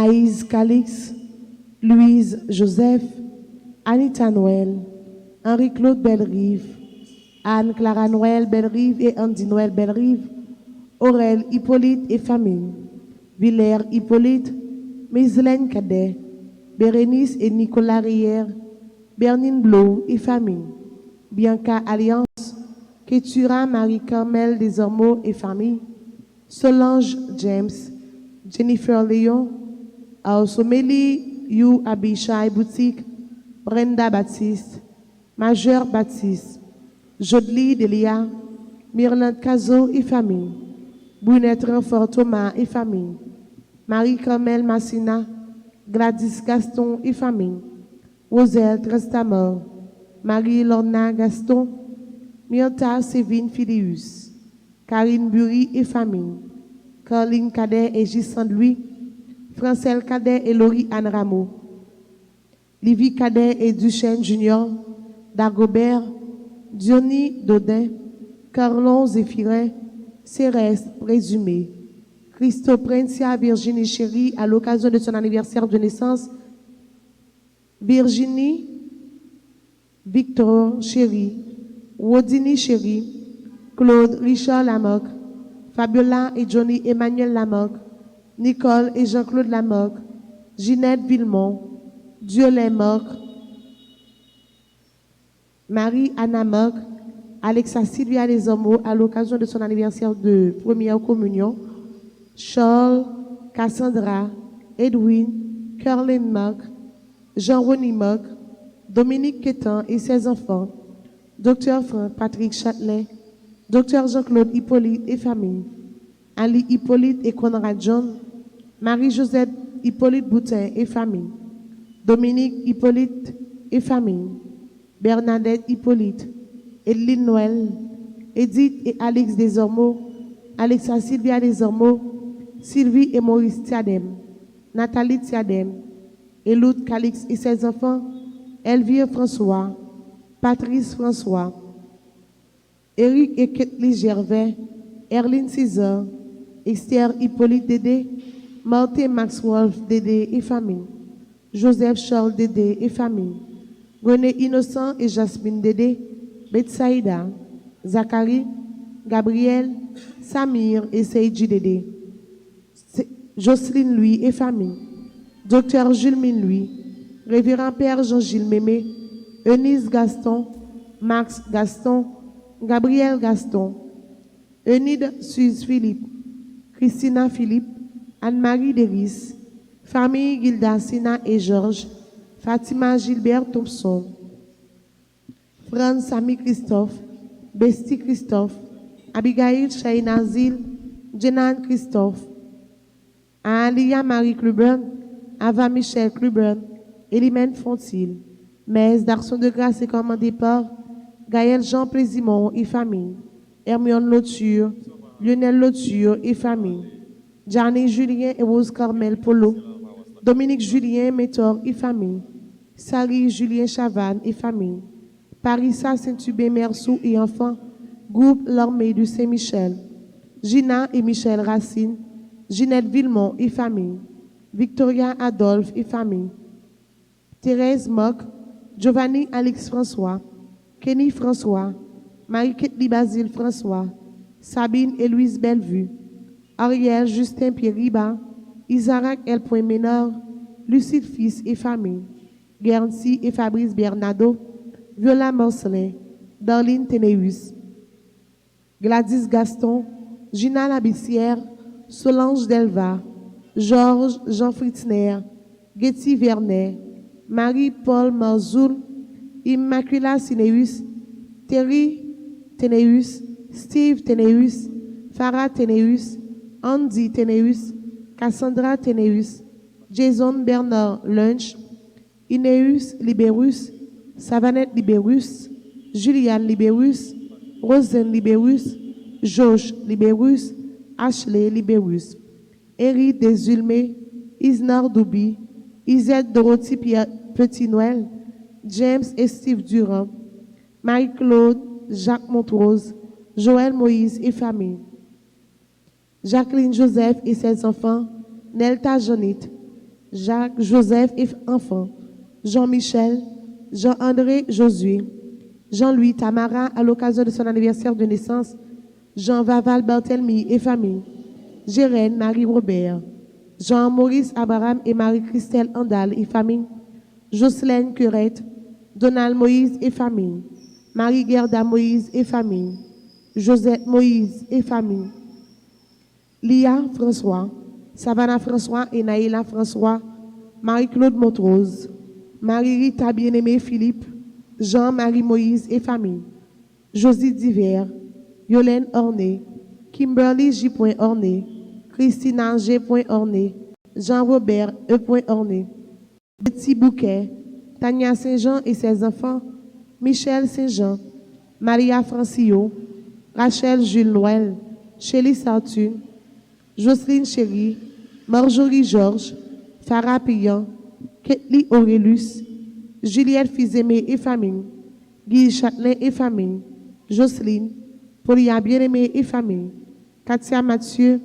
Aïs Calix, Louise Joseph, Anita Noël, Henri-Claude Bellerive, Anne-Clara Noël Bellerive et Andy Noël Bellerive, Aurel Hippolyte et famille, Villers Hippolyte, Mislaine Cadet, Bérénice et Nicolas Rière, Bernine Blo et famille, Bianca Alliance, Ketura Marie-Carmel Desormeaux et famille, Solange James, Jennifer Léon, Aosomeli You Abishai Boutique, Brenda Baptiste, Majeur Baptiste, Jodlie Delia, Myrlande Cazo et famille, Brunette Renfort Thomas et famille, Marie-Carmel Massina, Gladys Gaston et famille, Roselle Trestamor, Marie-Lorna Gaston, Myrta Sévine Filius, Karine Bury et famille, Caroline Cadet et Gisande Louis, Francelle Cadet et Laurie Anne Rameau, Livy Cadet et Duchesne Junior, Dagobert, Diony Dodin, Carlon Zéphirin, Cérès Présumé, Christo Princia Virginie Chérie à l'occasion de son anniversaire de naissance, Virginie Victor Chérie, Rodini Chérie, Claude Richard Lamoque, Fabiola et Johnny Emmanuel Lamoque, Nicole et Jean-Claude Lamoque, Ginette Villemont, Dieulay Moque, Marie-Anna Moque, Alexa Sylvia Desormeaux à l'occasion de son anniversaire de première communion, Charles, Cassandra, Edwin, Caroline Moque, Jean-René Moque, Dominique Quétan et ses enfants, Dr Franck Patrick Châtelet, Dr Jean-Claude Hippolyte et famille, Ali Hippolyte et Conrad John, Marie-Josette Hippolyte Boutin et famille, Dominique Hippolyte et famille, Bernadette Hippolyte, Edeline Noël, Edith et Alex Desormeaux, Alexa Sylvia Desormeaux, Sylvie et Maurice Tiadem, Nathalie Tiadem, Eloud Calix et ses enfants, Elvire François, Patrice François, Éric et Ketli Gervais, Erline César, Esther Hippolyte Dédé, Martin Max Wolf Dédé et famille, Joseph Charles Dédé et famille, René Innocent et Jasmine Dédé, Betsaïda, Zachary, Gabriel, Samir et Seydji Dédé, Jocelyne Louis et famille, Docteur Jules Mine Louis, Révérend Père Jean-Gilles Mémé, Eunice Gaston, Max Gaston, Gabriel Gaston, Eunide Suze Philippe, Christina Philippe, Anne-Marie Deris, famille Gilda Sina et Georges, Fatima Gilbert Thompson, Franz Samy Christophe, Besti Christophe, Abigail Shaina Zil, Jenan Christophe, Alia Marie Clubern, Ava Michel Clubern, Elimène Fontil, Messe d'Action de Grâce et commandée par Gaël Jean Plaisimont et famille, Hermione Lauture, Lionel Lauture et famille, Gianni Julien et Rose Carmel Polo, Dominique Julien Métor et famille, Sari Julien Chavannes et famille, Parissa Saint-Hubert Mersou et enfants, groupe L'Armée du Saint-Michel, Gina et Michel Racine, Ginette Villemont et famille, Victoria Adolphe et famille, Thérèse Mock, Giovanni Alix François, Kenny François, Marie-Ketli Basile François, Sabine et Louise Bellevue, Ariel Justin Pierre-Riba, Isaac L. Ménard, Lucide Fils et famille, Guernsey et Fabrice Bernardo, Viola Morcelet, Darlene Ténéus, Gladys Gaston, Gina Labissière, Solange Delva, Georges Jean Fritzner, Getty Vernet, Marie-Paul Marzoul, Immacula Sineus, Terry Ténéus, Steve Ténéus, Farah Ténéus, Andy Ténéus, Cassandra Ténéus, Jason Bernard Lunch, Ineus Libérus, Savannette Libérus, Juliane Libérus, Rosen Libérus, Josh Libérus, Ashley Libérus, Eric Desulmé, Isnar Doubi, Isette Dorothy Petit-Noël, James et Steve Durand, Marie-Claude, Jacques Montrose, Joël Moïse et famille, Jacqueline Joseph et ses enfants, Nelta Jonit, Jacques, Joseph et enfant, Jean-Michel, Jean-André, Josué, Jean-Louis, Tamara à l'occasion de son anniversaire de naissance, Jean Vaval, Barthélemy et famille, Gérène, Marie-Robert, Jean-Maurice, Abraham et Marie-Christelle Andal et famille, Jocelyne Querette, Donald Moïse et famille, Marie-Gerda Moïse et famille, Josette Moïse et famille, Lia François, Savannah François et Naïla François, Marie-Claude Montrose, Marie-Rita Bien-Aimé Philippe, Jean-Marie Moïse et famille, Josie Diver, Yolène Orné, Kimberly J. Orné, Christina G. Orné, Jean-Robert E. Orné, Betty Bouquet, Tania Saint-Jean et ses enfants, Michel Saint-Jean, Maria Francio, Rachel Jules Noël, Chélie Sartune, Jocelyne Chéri, Marjorie Georges, Farah Pillan, Ketli Aurélus, Juliette Fils-Aimé et famille, Guy Châtelain et famille, Jocelyne, Paulia Bien-Aimé et famille, Katia Mathieu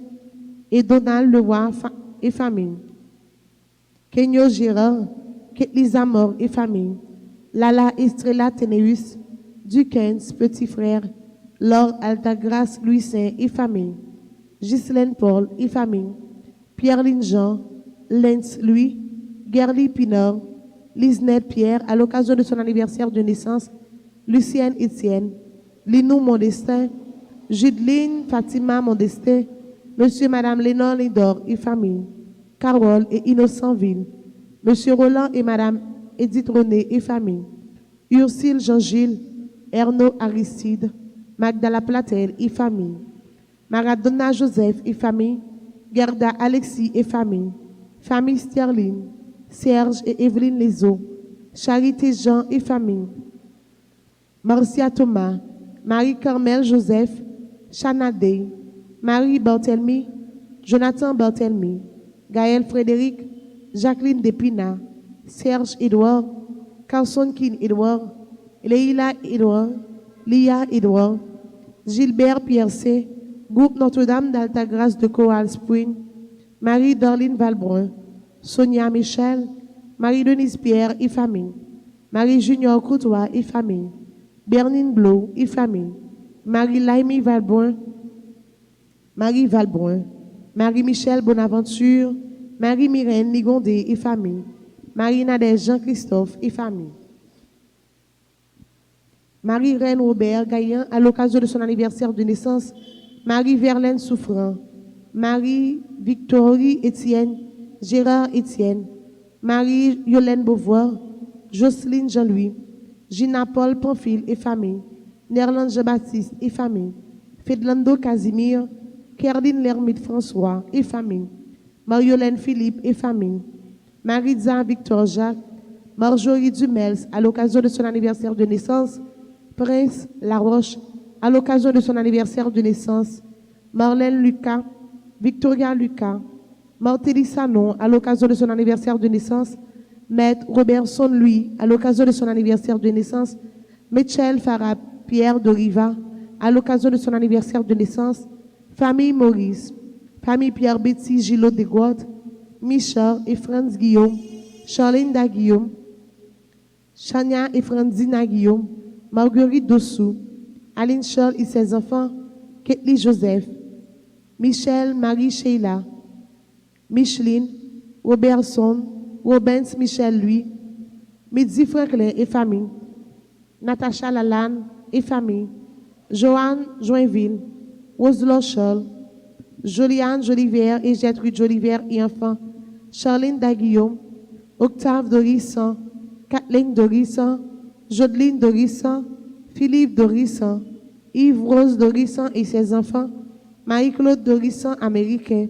et Donald Leroy et famille, Kenyo Gérard, Ketli Zamor et famille, Lala Estrella Ténéus, Duquesne, petit frère, Laure Altagrace Louis Saint et famille, Ghislaine Paul et famille, Pierre-Line Jean, Lens Louis, Gerly Pinard, Lisnette Pierre à l'occasion de son anniversaire de naissance, Lucienne Étienne, Linou Modestin, Judeline Fatima Modestin, Monsieur et Madame Lénore Lidor et famille, Carole et Innocentville, Monsieur Roland et Madame Edith René et famille, Ursule Jean-Gilles, Ernaud Aristide, Magdala Platel et famille, Maradona Joseph et famille, Gerda Alexis et famille, famille Sterling, Serge et Evelyne Lezo, Charité Jean et famille, Marcia Thomas, Marie-Carmel Joseph, Chana Day, Marie Barthélemy, Jonathan Barthélemy, Gaël Frédéric, Jacqueline Despina, Serge Edouard, Carson Kin Edouard, Leila Edouard, Lia Edouard, Gilbert Piercé, Groupe Notre-Dame d'Altagrace de Coral Spring, Marie-Darline Valbrun, Sonia Michel, Marie-Denise Pierre et famille, Marie-Junior Courtois et famille, Bernine Blo et famille, Marie-Laimi Valbrun, Marie Valbrun, Marie-Michel Bonaventure, Marie-Myrène Ligondé et famille, Marie-Nadège Jean-Christophe et famille. Marie-Reine Robert Gaillan à l'occasion de son anniversaire de naissance, Marie-Verlaine Souffrant, Marie-Victorie Étienne, Gérard Étienne, Marie-Yolène Beauvoir, Jocelyne Jean-Louis, Gina Paul Pamphile et famille, Nerland Jean-Baptiste et famille, Fedlando Casimir, Kerline Lermite François et famille, Mariolène Philippe et famille, Maritza Victor Jacques, Marjorie Dumels à l'occasion de son anniversaire de naissance, Prince Laroche à l'occasion de son anniversaire de naissance, Marlène Lucas, Victoria Lucas, Martelly Sanon à l'occasion de son anniversaire de naissance, Maître Robertson Louis à l'occasion de son anniversaire de naissance, Michel Farah Pierre de Riva à l'occasion de son anniversaire de naissance, famille Maurice, famille Pierre Betty Gillot Desguaudes, Michel et Franz Guillaume, Charlene Da Guillaume, Chania et Franzina Guillaume, Marguerite Dossou, Aline Charles et ses enfants, Ketli Joseph, Michel Marie Sheila, Micheline, Robertson, Robens Michel Louis, Midi Franklin et famille, Natacha Lalanne et famille, Joanne Joinville, Roselaure Charles, Joliane Jolivière et Gertrude Jolivière et enfants, Charline Daguillaume, Octave Dorissan, Kathleen Dorissan, Jodeline Dorissan, Philippe Dorissan, Yves Rose Dorissan et ses enfants, Marie-Claude Dorissan américain,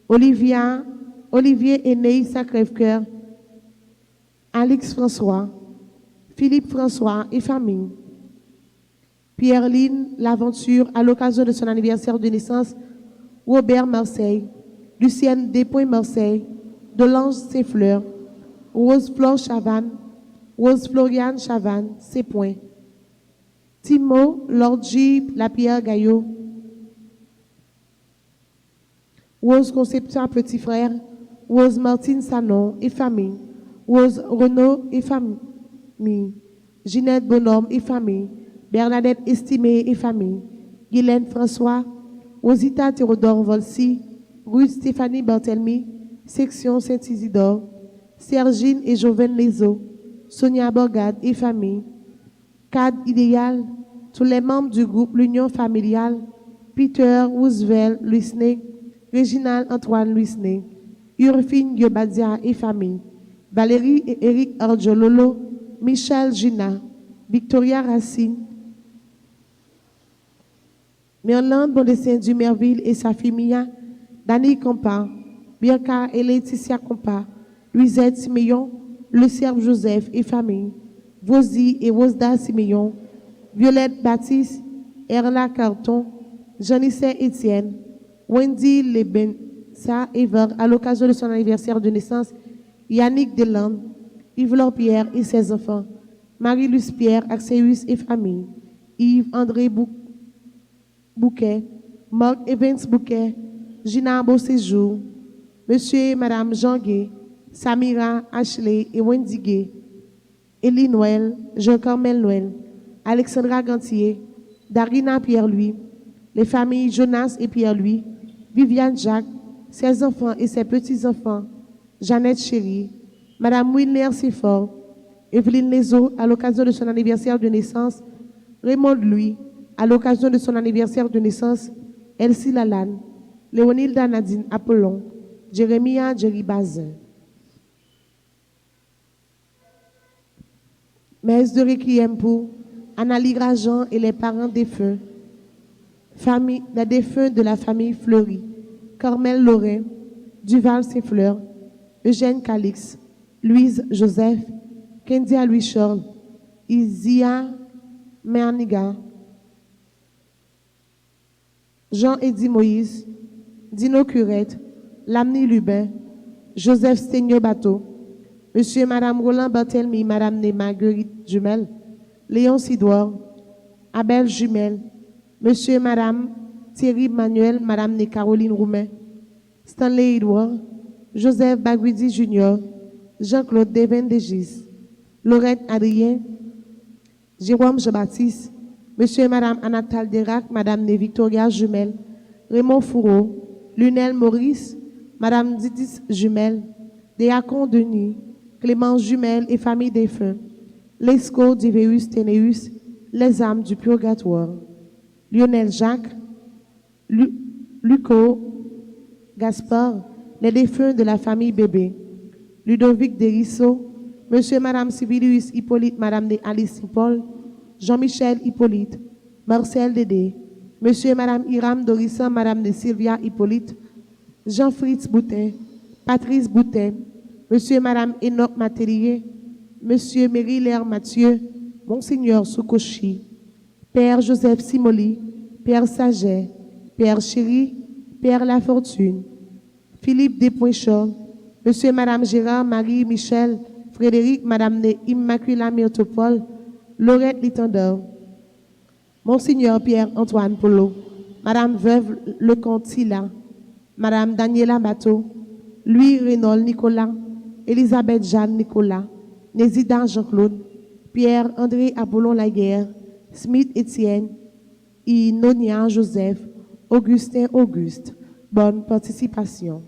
Olivier et Neïssa Crève-Cœur, Alix François, Philippe François et famille, Pierre-Line L'Aventure à l'occasion de son anniversaire de naissance, Robert Marseille, Lucienne Despoints Marseille, Delange Saint-Fleur, Rose Flore Chavannes, Rose Floriane Chavannes, Saint-Point, Timo Lordji Lapierre Gaillot, Rose Conception Petit Frère, Rose Martine Sanon et famille. Rose Renaud et famille. Ginette Bonhomme et famille. Bernadette Estimé et famille. Guylaine François. Rosita Théodore Volsi. Ruth Stéphanie Barthelmy. Section Saint-Isidore. Sergine et Joven Lezo. Sonia Borgade et famille. Cadre idéal. Tous les membres du groupe L'Union familiale. Peter Roosevelt Luisné. Réginald Antoine Luisné. Urfine Yobadia et famille. Valérie et Eric Arjololo. Michel Gina. Victoria Racine. Merlande Bondessin Dumerville et sa fille Mia. Dani Compa. Bianca et Laetitia Compa. Louisette Siméon. Le Serbe Joseph et famille. Vosi et Rosda Siméon. Violette Baptiste. Erla Carton. Janissé Etienne. Wendy Lebensa Ever à l'occasion de son anniversaire de naissance. Yannick Delande. Yves Pierre et ses enfants. Marie-Luce Pierre, Axéus et famille. Yves André Bouquet. Marc Evans Bouquet. Gina Beauséjour. Monsieur et Madame Jean Gay. Samira Ashley et Wendy Gay. Elie Noël. Jean-Carmel Noël. Alexandra Gantier. Darina Pierre-Louis. Les familles Jonas et Pierre-Louis. Viviane Jacques. Ses enfants et ses petits-enfants. Jeannette Chéri. Madame Wilner Seffort. Evelyne Lezo à l'occasion de son anniversaire de naissance. Raymond Louis à l'occasion de son anniversaire de naissance. Elsie Lalanne. Léonilda Nadine Apollon. Jérémia Jerry Bazin. Messe de requiem pour Annalie Rajan et les parents défunts. Famille, les défunts de la famille Fleury. Carmel Lorrain. Duval Saint-Fleur. Eugène Calix. Louise Joseph. Kendia Louis Charles. Isia Merniga. Jean-Éddy Moïse. Dino Curette. Lamni Lubin. Joseph Stegno Bateau. Monsieur et Madame Roland Barthelmy, Madame Né Marguerite Jumel. Léon Sidor. Abel Jumel. Monsieur et Madame Thierry Manuel, Madame Né Caroline Roumain. Stanley Edouard. Joseph Baguidi Junior. Jean-Claude Devin Degis. Laurette Adrien. Jérôme Jean-Baptiste. Monsieur et Madame Anatal Derac, Madame Né Victoria Jumel. Raymond Fourreau. Lunel Maurice. Madame Didis Jumel. Déacon Denis. Clément Jumel et famille défunts. Lesco Diveus Ténéus. Les âmes du purgatoire. Lionel Jacques. Luco Gaspard. Les défunts de la famille Bébé. Ludovic Derisso. Monsieur et Madame Sibelius Hippolyte, Madame de Alice Paul. Jean-Michel Hippolyte. Marcel Dédé. Monsieur et Madame Hiram Dorissan, Madame de Sylvia Hippolyte. Jean-Fritz Boutin. Patrice Boutin. Monsieur et Madame Enoch Matélier. Monsieur Méry-Laire Mathieu. Monseigneur Soukochi. Père Joseph Simoli. Père Saget. Père Chéri. Père Lafortune. Philippe Despoinchon. Monsieur et Madame Gérard Marie Michel. Frédéric, Madame Immaculée Myrtopole. Laurette Litandor. Monseigneur Pierre-Antoine Polo. Madame Veuve Lecomte Silla. Madame Daniela Bateau. Louis Renaud Nicolas. Elisabeth Jeanne Nicolas. Nézida Jean-Claude. Pierre-André Apollon Laguerre. Smith Étienne. Inonia Joseph. Augustin Auguste. Bonne participation.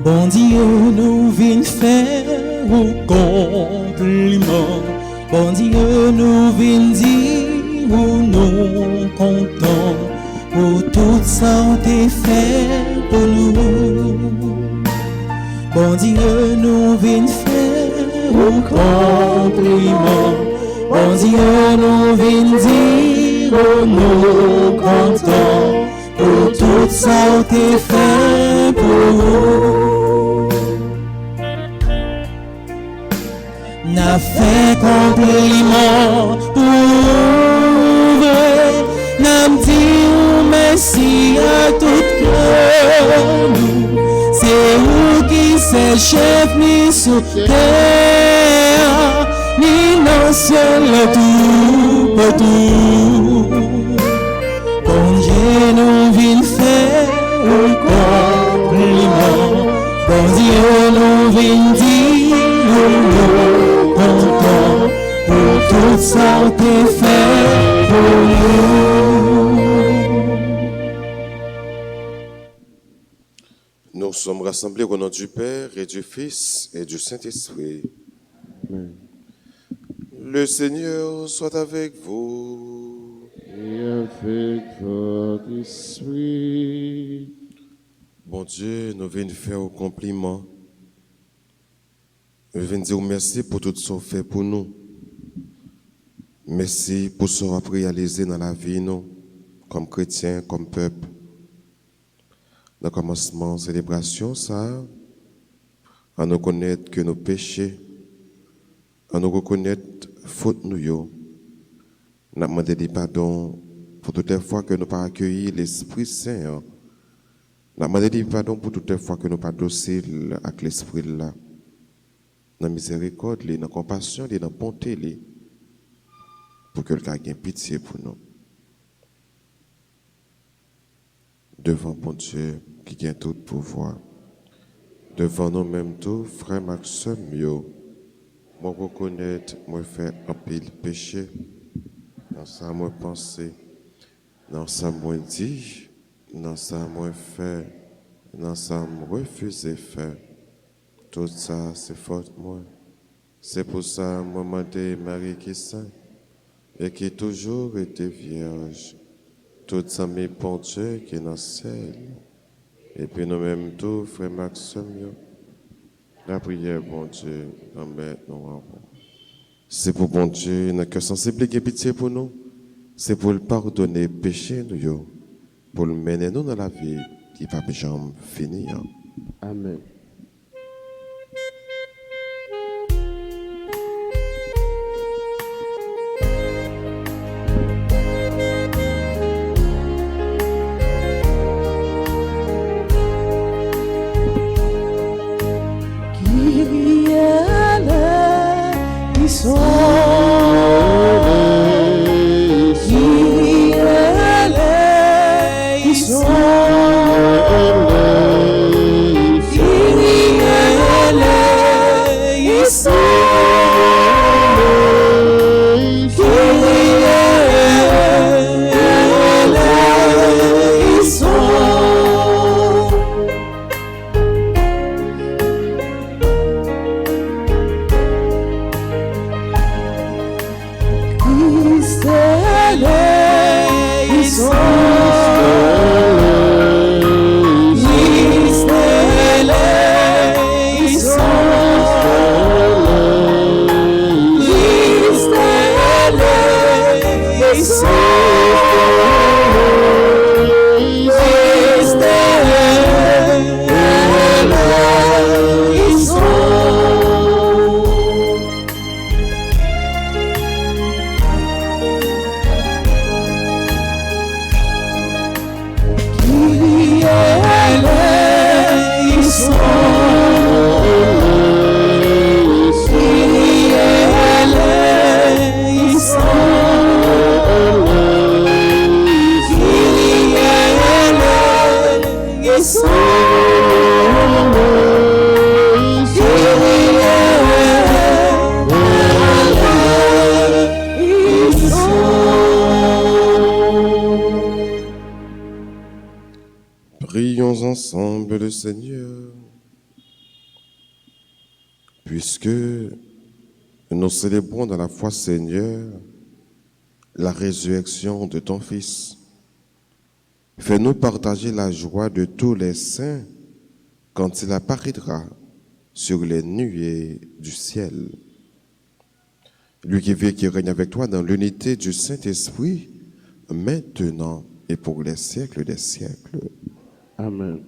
Bon Dieu nous vient faire au compliment. Bon Dieu nous vient dire nous comptons pour tout ça t'es fait pour nous. Bon Dieu, nous venons faire un compliment. Bon Dieu, nous venons dire nous comptons pour tout ça t'es fait pour nous. N'a fait compliment pour vrai, n'a dit merci à tout cœur nous. C'est vous qui c'est chef ni sous terre, ni dans ciel tout partout. Bon Dieu nous vient faire un compliment. Bon Dieu nous vient dire nous comptons pour tout ça t'es fait pour nous. Nous sommes rassemblés au nom du Père et du Fils et du Saint-Esprit. Le Seigneur soit avec vous. Et avec votre esprit. Bon Dieu, nous venons faire un compliment. Nous venons dire merci pour tout ce que vous fait pour nous. Merci pour ce que vous avez réalisé dans la vie, nous, comme chrétiens, comme peuple. Dans le commencement, célébration, ça, à nous connaître que nos péchés, à nous reconnaître faute nous. Nous demandé pardon pour toutes les fois que nous pas accueilli l'Esprit Saint. Nous demandé pardon pour toutes les fois que nous pas docile avec l'Esprit là. Dans la miséricorde, dans la compassion, dans la bonté, pour que quelqu'un ait pitié pour nous. Devant bon Dieu qui gagne tout pouvoir. Devant nous-mêmes tous, frères Maxime, moi reconnaître, moi faire un pile péché. Dans ça, moi penser. Dans ça, moi dire. Dans ça, moi faire. Dans ça, moi refuser faire. Tout ça, c'est faute moi. C'est pour ça, moi demandé Marie qui est sainte et qui toujours été vierge. Tout ça, mes bon Dieu qui est dans le ciel. Et puis nous-mêmes tous, frère Maxime, la prière, bon Dieu, nous. C'est pour bon Dieu, notre cœur sensible qui a pitié pour nous. C'est pour le pardonner péché, nous, pour le mener nous dans la vie qui va jamais finir. Amen. Prions ensemble le Seigneur, puisque nous célébrons dans la foi Seigneur la résurrection de ton Fils. Fais-nous partager la joie de tous les saints quand il apparaîtra sur les nuées du ciel. Lui qui vit et qui règne avec toi dans l'unité du Saint-Esprit, maintenant et pour les siècles des siècles. Amen.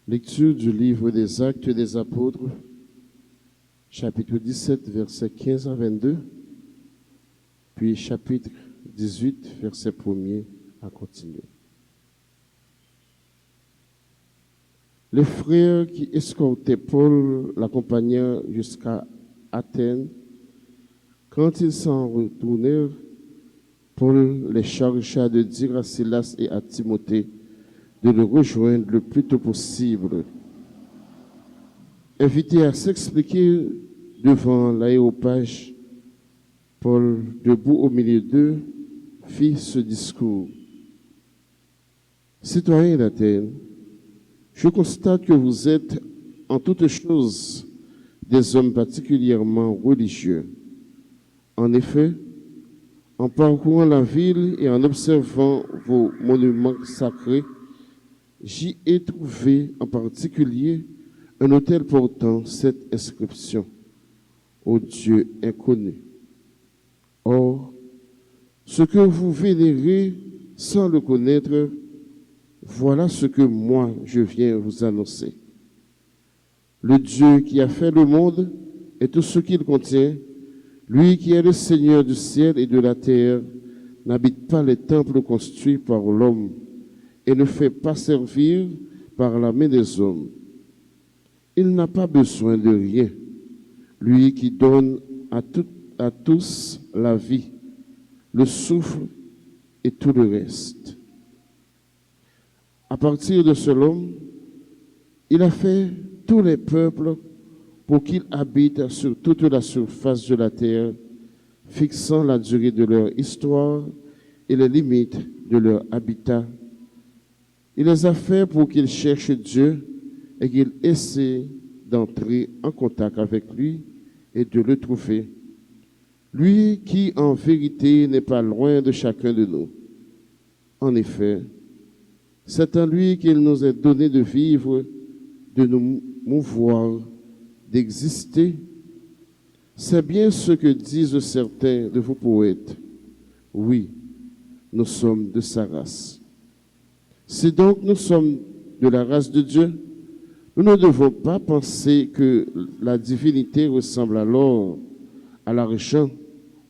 Lecture du livre des Actes des Apôtres, chapitre 17, versets 15 à 22, puis chapitre 18, verset 1er à continuer. Les frères qui escortaient Paul l'accompagnèrent jusqu'à Athènes. Quand ils s'en retournèrent, Paul les chargea de dire à Silas et à Timothée de le rejoindre le plus tôt possible. Invité à s'expliquer devant l'aéropage, Paul, debout au milieu d'eux, fit ce discours. Citoyens d'Athènes, je constate que vous êtes en toutes choses des hommes particulièrement religieux. En effet, en parcourant la ville et en observant vos monuments sacrés, j'y ai trouvé en particulier un autel portant cette inscription, au Dieu inconnu. Or, ce que vous vénérez sans le connaître, voilà ce que moi je viens vous annoncer. Le Dieu qui a fait le monde et tout ce qu'il contient, lui qui est le Seigneur du ciel et de la terre, n'habite pas les temples construits par l'homme et ne fait pas servir par la main des hommes. Il n'a pas besoin de rien, lui qui donne à tous la vie, le souffle et tout le reste. À partir de ce homme, il a fait tous les peuples pour qu'ils habitent sur toute la surface de la terre, fixant la durée de leur histoire et les limites de leur habitat. Il les a fait pour qu'ils cherchent Dieu et qu'ils essaient d'entrer en contact avec lui et de le trouver. Lui qui, en vérité, n'est pas loin de chacun de nous. En effet, c'est en lui qu'il nous est donné de vivre, de nous mouvoir, d'exister. C'est bien ce que disent certains de vos poètes. Oui, nous sommes de sa race. Si donc nous sommes de la race de Dieu, nous ne devons pas penser que la divinité ressemble à l'or, à l'argent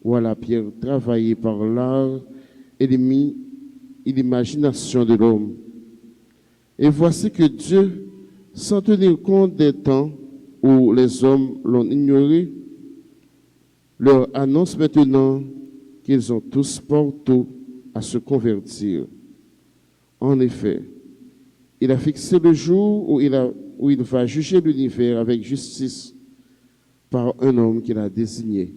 ou à la pierre travaillée par l'art et l'imagination de l'homme. Et voici que Dieu, sans tenir compte des temps où les hommes l'ont ignoré, leur annonce maintenant qu'ils ont tous porté à se convertir. En effet, il a fixé le jour où il va juger l'univers avec justice par un homme qu'il a désigné.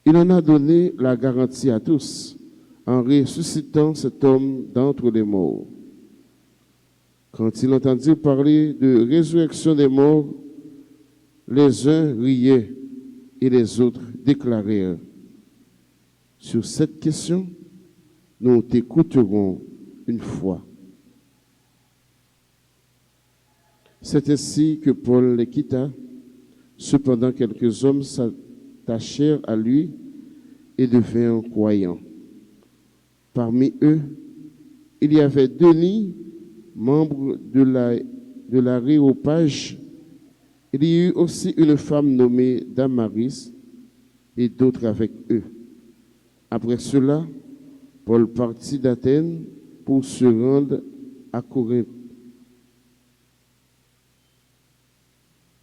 Il en a donné la garantie à tous en ressuscitant cet homme d'entre les morts. Quand il entendit parler de résurrection des morts, les uns riaient et les autres déclarèrent. Sur cette question, nous t'écouterons une fois. C'est ainsi que Paul les quitta. Cependant, quelques hommes s'attachèrent à lui et devinrent croyants. Parmi eux, il y avait Denis, membre de l'aréopage. Il y eut aussi une femme nommée Damaris et d'autres avec eux. Après cela, Paul partit d'Athènes pour se rendre à Corinthe.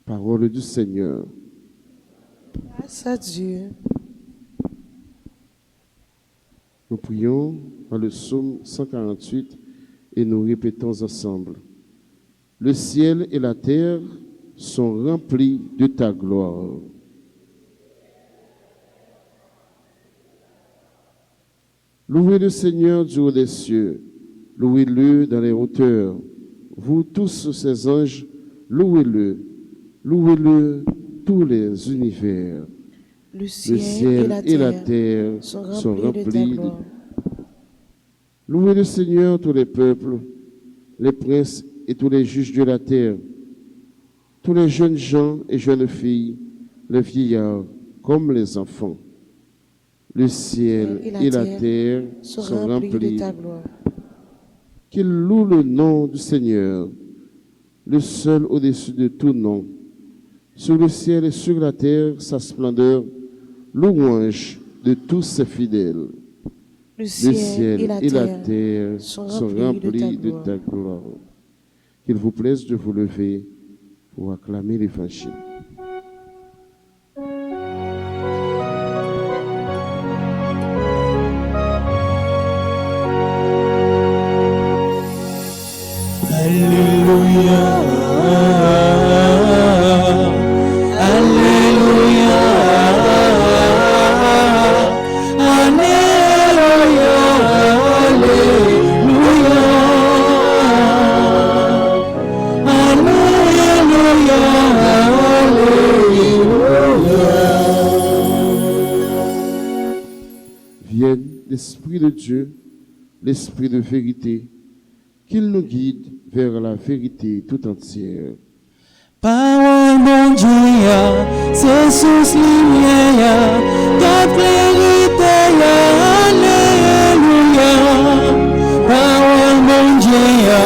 Parole du Seigneur. Grâce à Dieu. Nous prions par le psaume 148 et nous répétons ensemble. Le ciel et la terre sont remplis de ta gloire. Louez le Seigneur du haut des cieux, louez-le dans les hauteurs. Vous tous ses anges, louez-le, louez-le tous les univers. Le ciel et la terre sont remplis de. Louez le Seigneur tous les peuples, les princes et tous les juges de la terre, tous les jeunes gens et jeunes filles, les vieillards comme les enfants. Le ciel et la terre sont remplis de ta gloire. Qu'il loue le nom du Seigneur, le seul au-dessus de tout nom. Sur le ciel et sur la terre, sa splendeur, louange de tous ses fidèles. Le ciel et la terre sont remplis de ta gloire. Qu'il vous plaise de vous lever pour acclamer l'Évangile. Alléluia, Alléluia, Alléluia, Alléluia, Alléluia. Vienne l'Esprit de Dieu, l'Esprit de vérité, qu'il nous guide vers la vérité tout entière. Parole mon Dieu, c'est sous lumière, ta vérité, alléluia. Parole mon Dieu,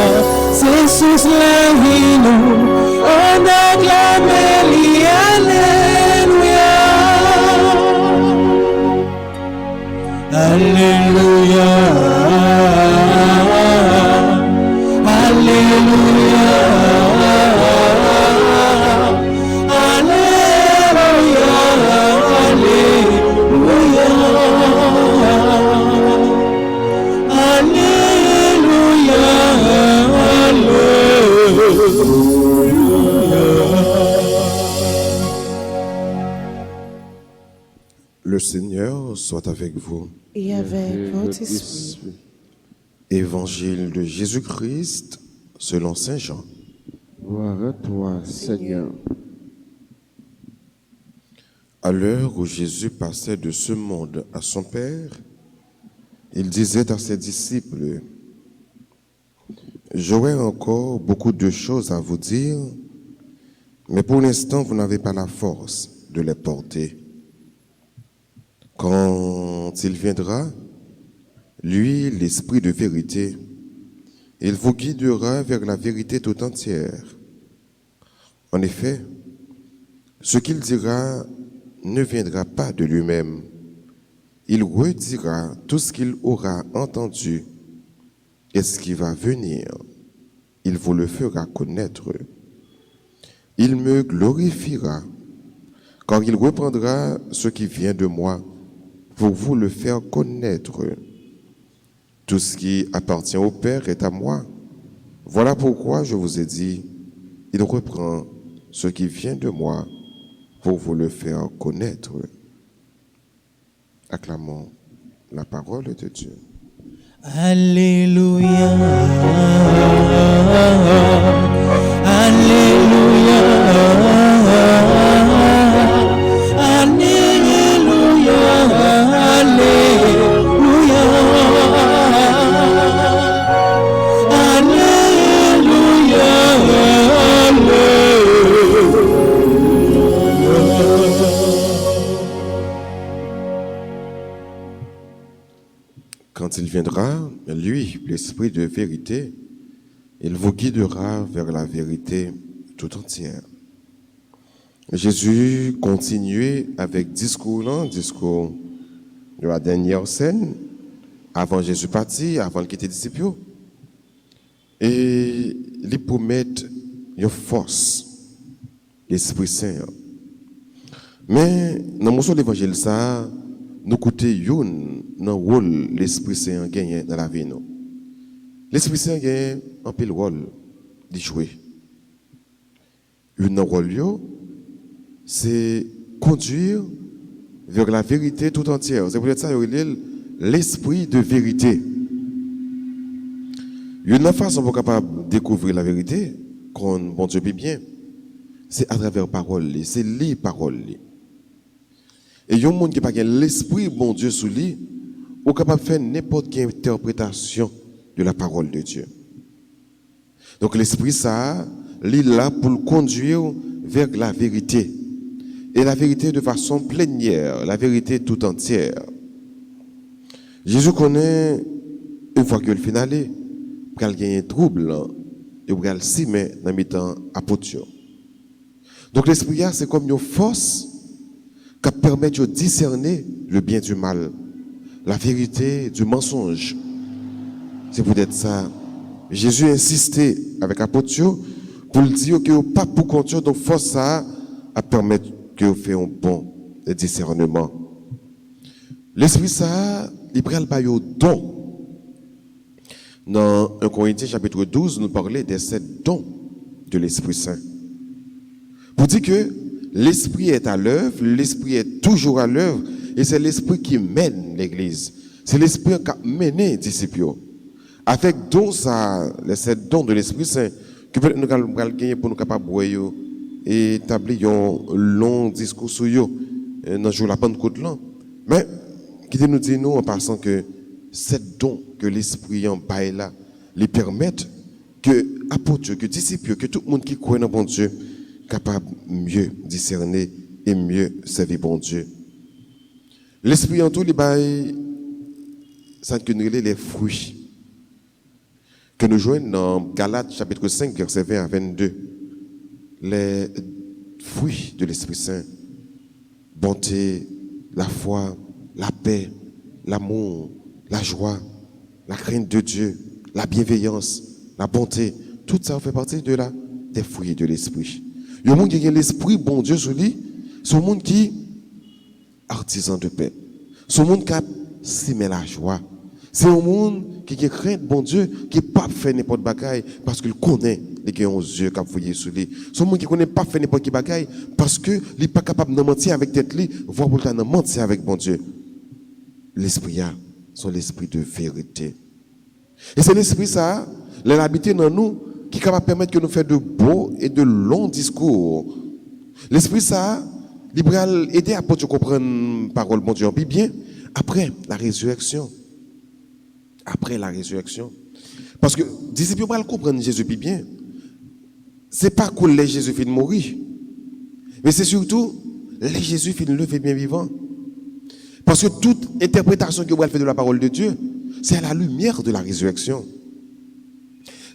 c'est sous la vie, nous, on acclame, alléluia. Alléluia. Alléluia, Alléluia, Alléluia, Le Seigneur soit avec vous. Et avec votre esprit. Évangile de Jésus-Christ selon Saint Jean. Gloire à toi, Seigneur. À l'heure où Jésus passait de ce monde à son Père, il disait à ses disciples, « J'aurai encore beaucoup de choses à vous dire, mais pour l'instant, vous n'avez pas la force de les porter. Quand il viendra, lui, l'Esprit de vérité, il vous guidera vers la vérité tout entière. En effet, ce qu'il dira ne viendra pas de lui-même. Il redira tout ce qu'il aura entendu et ce qui va venir. Il vous le fera connaître. Il me glorifiera, car il reprendra ce qui vient de moi pour vous le faire connaître. Tout ce qui appartient au Père est à moi. Voilà pourquoi je vous ai dit, il reprend ce qui vient de moi pour vous le faire connaître. Acclamons la parole de Dieu. Alléluia, Alléluia, Alléluia, Alléluia, Quand il viendra, lui, l'Esprit de vérité, il vous guidera vers la vérité tout entière. Jésus continuait avec discours de la dernière scène, avant Jésus parti, avant qu'il quitte les disciples. Et il promet une force, l'Esprit Saint. Mais dans le morceau de l'évangile, ça, nous coûter youn dans le rôle l'Esprit Saint gagne dans la vie nous. L'Esprit Saint gagne un pile rôle de jouer. Une rôle c'est conduire vers la vérité tout entière. C'est peut-être ça l'esprit de vérité. Une façon pour capable de découvrir la vérité qu'on bon Dieu peut bien, c'est à travers parole, c'est les paroles. Et il y a un monde qui n'a pas l'esprit bon Dieu sous lui, ou capable de faire n'importe quelle interprétation de la parole de Dieu. Donc l'esprit ça, il est là pour le conduire vers la vérité. Et la vérité de façon plénière, la vérité tout entière. Jésus connaît, une fois que le finale, qu'il y a un trouble, et qu'il y a s'y met dans le temps apôtre. Donc l'esprit, c'est comme une force qui permet de discerner le bien du mal, la vérité du mensonge. C'est peut-être ça. Jésus insistait avec apôtre pour le dire que pas pour conduire, donc force ça à permettre que vous fassiez un bon discernement. L'esprit ça, il prend le don. Dans 1 Corinthiens chapitre 12, nous parlait des 7 dons de l'Esprit Saint. Pour dire que l'Esprit est à l'œuvre, l'Esprit est toujours à l'œuvre, et c'est l'Esprit qui mène l'Église. C'est l'Esprit qui a mené les disciples. Avec dons, ça, les 7 dons de l'Esprit Saint, que peut-être nous allons gagner pour nous capables de et établir un long discours sur eux dans le jour de la Pentecôte. Mais, qui nous dit nous en passant que ces dons que l'Esprit en bail là, les permettent que apôtres, que disciples, que tout le monde qui croit dans bon Dieu, capable mieux discerner et mieux servir bon Dieu. L'Esprit en tout, les bail, ça que nous les fruits que nous joignons dans Galates chapitre 5, verset 20 à 22. Les fruits de l'Esprit Saint, bonté, la foi, la paix, l'amour, la joie, la crainte de Dieu, la bienveillance, la bonté, tout ça fait partie des fruits de l'Esprit. Il y a un monde qui a l'Esprit, bon Dieu, sur lui, c'est un monde qui est artisan de paix. C'est un monde qui a simé la joie. C'est un monde qui a crainte, bon Dieu, qui n'est pas fait n'importe bagaille parce qu'il connaît les ont yeux qui fouillé sur lui. C'est un monde qui ne connaît pas fait n'importe quelle bagaille parce qu'il n'est pas capable de mentir avec tête lui, voire pour le mentir avec bon Dieu. L'Esprit a, c'est l'Esprit de vérité. Et c'est l'Esprit ça, l'habité dans nous, qui est capable de permettre que nous fassions de beaux et de longs discours. L'Esprit ça, il va aider à comprendre la parole de bon Dieu. Puis bien, après la résurrection. Après la résurrection. Parce que, disciples vont comprendre Jésus puis bien. C'est pas que les Jésus finit mourir. Mais c'est surtout, les Jésus finit lever bien vivant. Parce que toute interprétation que vous faites de la parole de Dieu, c'est à la lumière de la résurrection.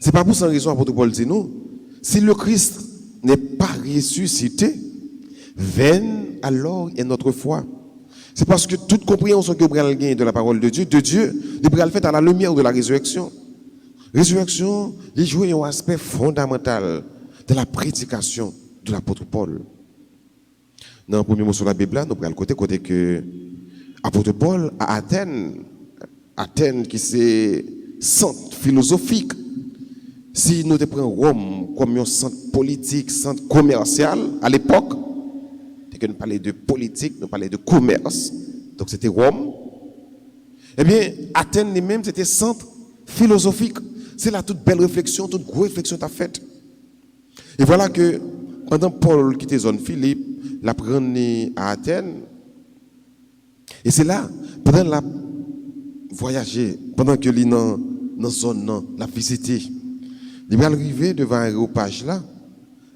C'est pas pour sans raison, apôtre Paul dit nous, si le Christ n'est pas ressuscité, vaine alors est notre foi. C'est parce que toute compréhension que vous avez de la parole de Dieu, vous avez fait à la lumière de la résurrection. Résurrection, il joue un aspect fondamental de la prédication de l'apôtre Paul. Dans le premier mot sur la Bible, nous prenons le côté que l'apôtre Paul à Athènes qui c'est centre philosophique. Si nous prenons Rome comme un centre politique, centre commercial à l'époque, dès que nous parlons de politique, nous parlons de commerce, donc c'était Rome. Eh bien, Athènes lui-même, c'était centre philosophique. C'est là toute belle réflexion, toute grosse réflexion t'a faite. Et voilà que pendant Paul quittait zone Philippe, l'a pris à Athènes. Et c'est là, pendant la voyager, pendant que l'il dans zone la visiter, il va arriver devant l'aéropage là.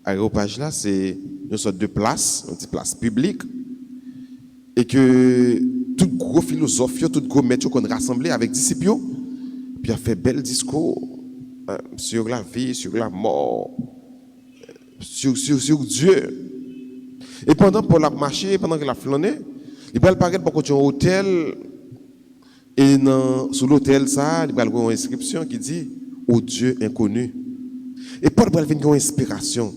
L'aéropage là, c'est une sorte de place, une petite place publique, et que tout gros philosophe, tout gros maître qu'on rassemblé avec disciples, puis a fait bel discours sur la vie, sur la mort, sur Dieu. Et pendant Paul a marché, pendant qu'il a flâné, il va paraître pour continuer un hôtel, et sous l'hôtel ça, il va avoir une inscription qui dit au Dieu inconnu. Et Paul va venir une inspiration.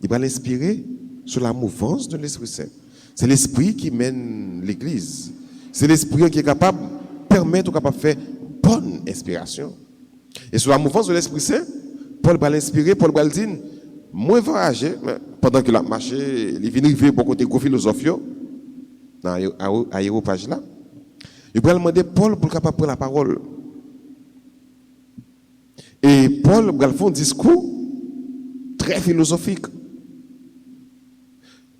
Il va l'inspirer sur la mouvance de l'Esprit Saint. C'est l'Esprit qui mène l'Église. C'est l'esprit qui est capable de permettre, capable de faire bonne inspiration. Et sur la mouvance de l'Esprit Saint, Paul va l'inspirer, Paul va le dire, moins voyager, pendant que la marché, il vient arriver pour côté gros philosophe, dans l'aéropage là. Il va demander Paul pour capable prendre la parole. Et Paul va faire un discours très philosophique.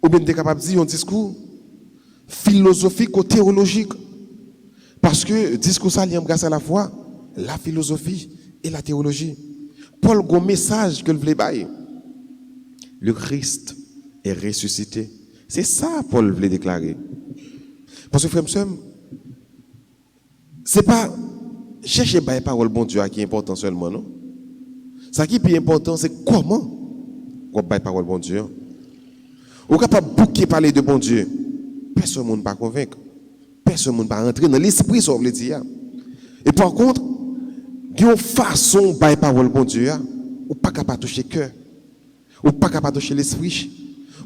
Ou bien il est capable de dire un discours philosophique ou théologique. Parce que le discours ça embrasse à la fois la philosophie et la théologie. Paul a un message que le voulait bailler. Le Christ est ressuscité. C'est ça Paul voulait déclarer. Parce que frère, c'est pas chercher la parole bon Dieu qui est important seulement, non? Ce qui est plus important, c'est comment on va la parole bon Dieu. On est capable de bouquer parler de bon Dieu. Personne ne va pas convaincre. Personne ne va pas rentrer dans l'esprit, ça veut dire. Et par contre, il y a une façon de la parole bon Dieu, ou pas capable de toucher le cœur, ou pas capable de toucher l'esprit.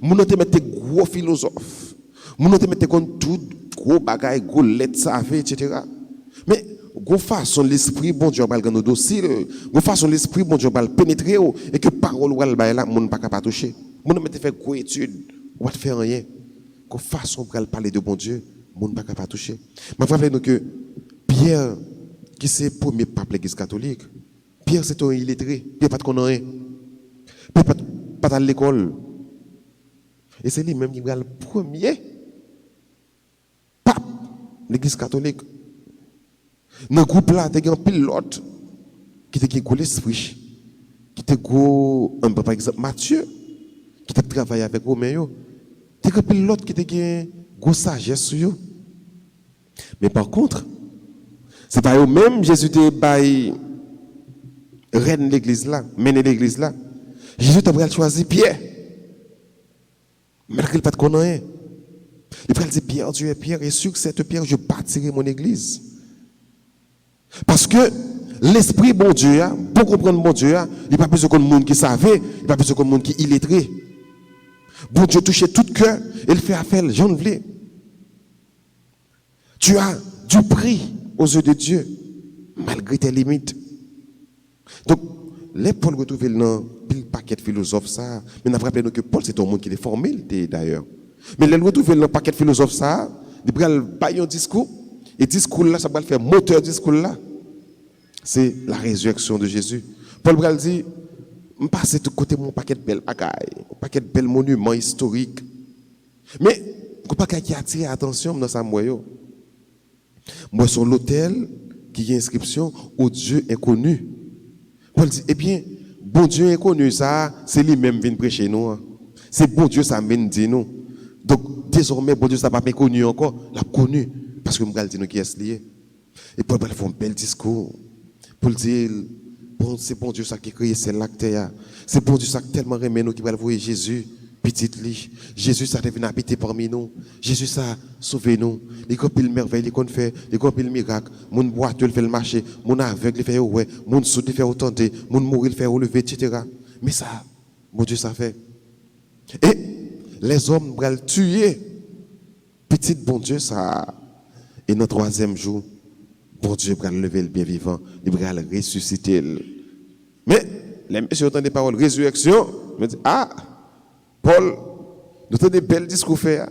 Vous ne mettez des gros philosophes, vous ne mettez tout gros bagaille, gros lettres, savez, etc. Mais une façon l'esprit bon Dieu va le docile, une façon l'esprit bon Dieu va le pénétrer, et que parole ou là, vous ne pas capable de toucher. Vous ne mettez faire gros études, vous ne faire rien. Une façon pour parler de bon Dieu, vous ne pas capable de toucher. Mais rappelez-nous que Pierre, qui c'est le premier pape de l'Église catholique, Pierre c'est un illettré, Pierre pas de connaître, Pierre pas à l'école. Et c'est lui-même qui est le premier pape de l'Église catholique. Dans le groupe là, il y a un pilote qui était l'esprit, qui était par exemple Matthieu, qui était travaillé avec Romain. Il y a un pilote qui était une sagesse sur eux. Mais par contre, c'est pas eux-mêmes, Jésus était reine de l'église là, mené l'église là. Jésus a choisi Pierre. Malgré qu'il n'a pas de connaître. Il a dit Pierre, Dieu est Pierre, et sur cette pierre, je bâtirai mon église. Parce que l'esprit bon Dieu, pour comprendre bon Dieu, il n'y a pas besoin de monde qui savait, il n'y a pas besoin de monde qui illettré. Bon Dieu touche tout cœur, il fait affaire, j'en voulais. Tu as du prix aux yeux de Dieu, malgré tes limites. Donc, les Paul retrouve dans le paquet de philosophes, ça, mais on a rappelé que Paul, c'est un monde qui est formé d'ailleurs. Mais les retrouve dans le paquet de philosophes, ça, il va bailler un discours, et discours là, ça va faire moteur discours là. C'est la résurrection de Jésus. Paul va dire, je passe tout côté mon paquet de belles bagailles, un paquet de belles monuments historiques. Mais, il n'y a pas qui attire l'attention dans sa moyo. Moi, sur l'autel qui a inscription au Dieu inconnu. Paul dit, eh bien, bon Dieu inconnu, ça, c'est lui-même qui vient prêcher nous. C'est bon Dieu, ça vient dire nous. Donc, désormais, bon Dieu, ça n'a pas connu encore, l'a connu. Parce que je vais dire qui est lié. Et Paul va faire un bel discours. Pour dire, bon, c'est bon Dieu ça qui a créé c'est l'acte. C'est bon Dieu ça qui tellement remet nous qui va voir Jésus, petit lit. Jésus ça devient habiter parmi nous. Jésus ça sauver nous. Les copiles merveilles, les qu'on fait, les copiles miracles. Mon boiteux il fait le marché, mon aveugle il fait ouais, mon sourd il fait autant, mon mourir il fait relever, etc. Mais ça, bon Dieu ça fait. Et les hommes vont le tuer. Petit bon Dieu ça. Et dans le troisième jour, bon Dieu va lever le bien vivant, il va le ressusciter. Mais les messieurs entendent des paroles résurrection, me disent ah Paul, nous avons des belles discours faits,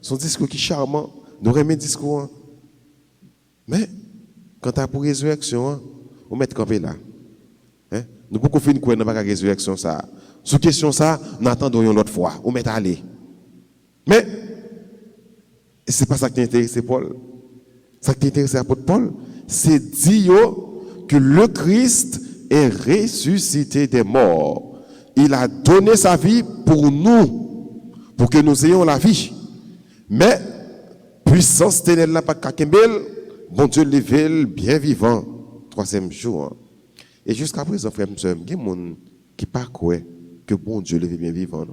son discours qui est charmant, nous remet discours. Mais quand tu as pour résurrection, on met campé là. Hein? Nous pouvons faire une quoi dans la résurrection ça. Sous question ça, nous attendons une autre fois, on met à aller. Mais c'est pas ça qui intéresse Paul. Ça qui intéresse l'apôtre Paul, c'est dire que le Christ est ressuscité des morts. Il a donné sa vie pour nous, pour que nous ayons la vie. Mais, puissance ténèbre n'a pas kakembel, bon Dieu levé bien vivant, troisième jour. Et jusqu'à présent, frère, il y a des gens qui ne pas croient que bon Dieu levé bien vivant.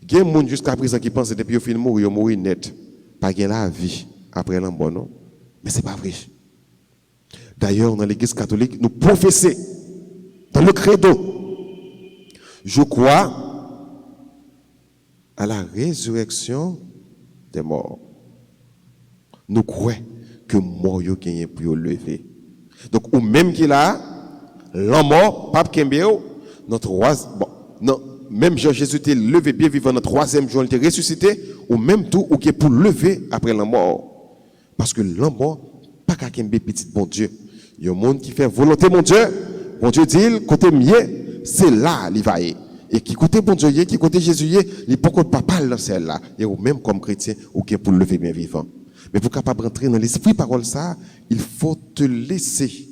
Il y a des gens jusqu'à présent qui pensent que depuis qu'il mourir, mourir net, pas qu'il la vie après l'embon, non? Mais ce n'est pas vrai. D'ailleurs, dans l'Église catholique, nous professons dans le credo, je crois à la résurrection des morts. Nous croyons que mort yo gagné pour yo lever. Donc ou même qui là l'homme mort pape Kembeo notre bon non même Jésus était levé bien vivant dans 3e jour il était ressuscité ou même tout ou qui est pour lever après la mort parce que l'homme mort pas qu'à Kembe petit bon Dieu il y a un monde qui fait volonté mon Dieu dit côté mieux c'est là il va et qui côté bon Dieu qui côté Jésus il pas pas parler dans celle-là et ou même comme chrétien ou qui est pour lever bien vivant mais pour capable rentrer dans l'esprit parole ça il faut te laisser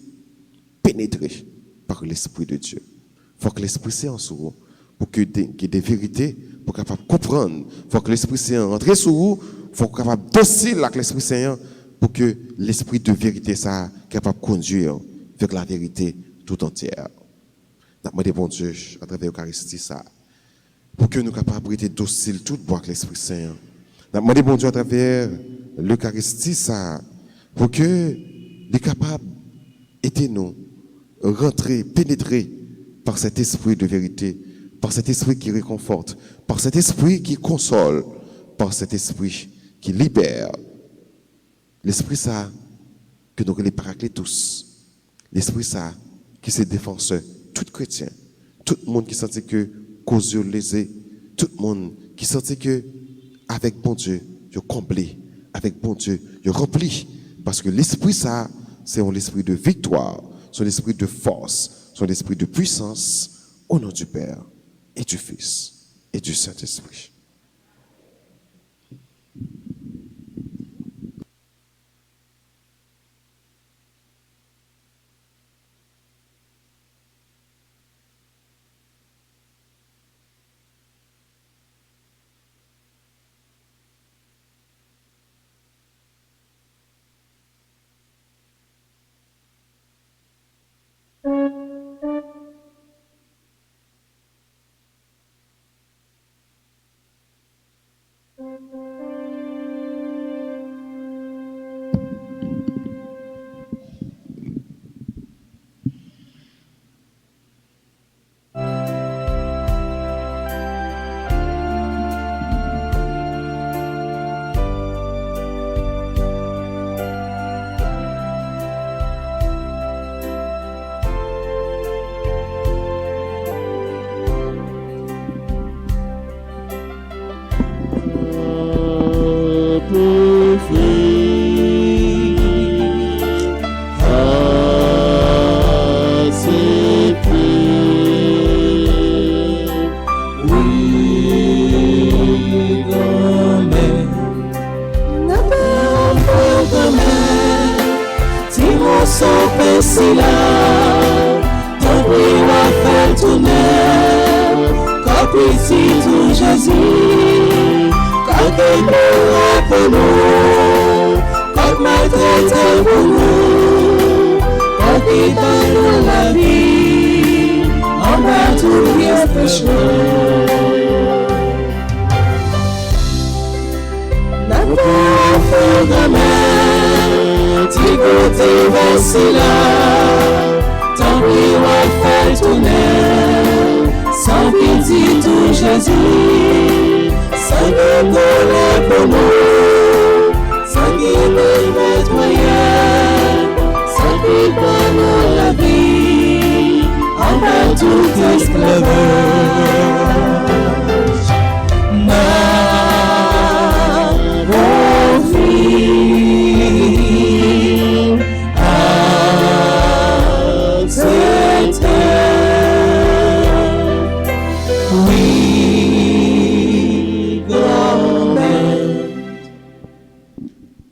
pénétrer par l'esprit de Dieu il faut que l'esprit soit en soi pour que des vérités pour capable comprendre il faut que l'esprit saint rentre sur vous il faut capable docile avec l'esprit saint pour que l'esprit de vérité ça capable conduire vers la vérité tout entière. N'a demandé bon Dieu à travers l'Eucharistie ça pour que nous capables être dociles tout boire avec l'esprit saint. N'a demandé bon Dieu à travers l'Eucharistie ça pour que les capables étaient nous rentrer pénétrer par cet esprit de vérité, par cet esprit qui réconforte, par cet esprit qui console, par cet esprit qui libère. L'esprit ça que nous les paraclétos, l'esprit ça qui se défenseur, tout chrétien, tout le monde qui sentit que cause lésé, tout le monde qui sentit que avec bon Dieu, je comblé, avec bon Dieu, je rempli, parce que l'esprit ça, c'est un esprit de victoire, c'est un esprit de force, c'est un esprit de puissance, au nom du Père et du Fils et du Saint-Esprit.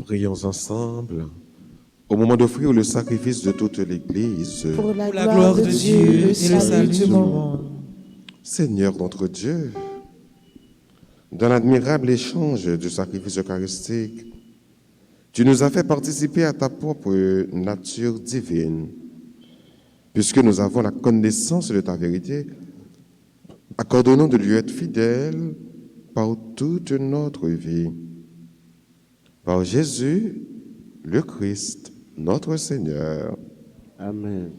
Prions ensemble au moment d'offrir le sacrifice de toute l'Église. Pour la la gloire de Dieu et le salut du monde. monde. Seigneur notre Dieu, dans l'admirable échange du sacrifice eucharistique, tu nous as fait participer à ta propre nature divine. Puisque nous avons la connaissance de ta vérité, accorde-nous de lui être fidèles par toute notre vie. Par Jésus, le Christ, notre Seigneur. Amen.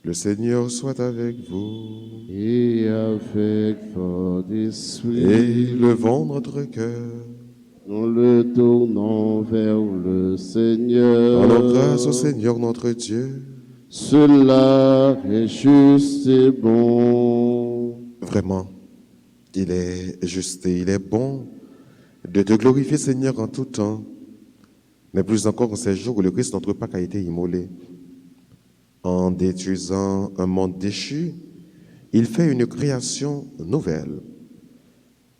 Le Seigneur soit avec vous. Et avec votre esprit. Élevons notre cœur. Nous le tournons vers le Seigneur. Rendons grâce au Seigneur notre Dieu. Cela est juste et bon. Vraiment, il est juste et il est bon de te glorifier, Seigneur, en tout temps, mais plus encore en ces jours où le Christ, notre Pâque, a été immolé. En détruisant un monde déchu, il fait une création nouvelle.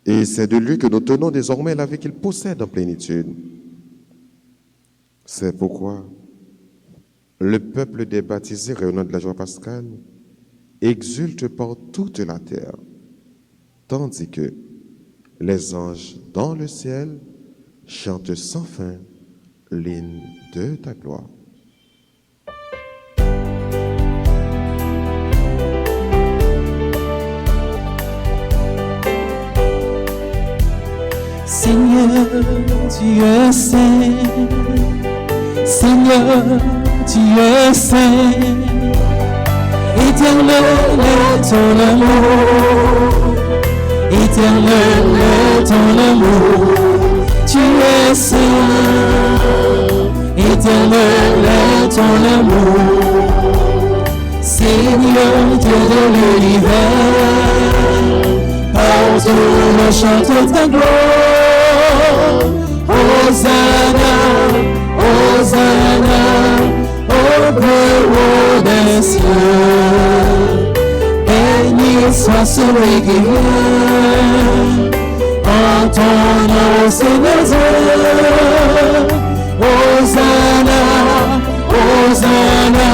Et c'est de lui que nous tenons désormais la vie qu'il possède en plénitude. C'est pourquoi le peuple des baptisés rayonnant de la joie pascale exulte par toute la terre, tandis que les anges dans le ciel chantent sans fin l'hymne de ta gloire. Seigneur, tu es saint. Seigneur, tu es saint. Éternel est ton amour. Éternel est ton amour. Tu es saint. Éternel est ton amour. Seigneur Dieu de l'univers, partout on chante ta gloire. Hosanna, Hosanna, au plus haut des cieux. Béni soit celui qui vient, en ton nom Seigneur Dieu. Hosanna, Hosanna,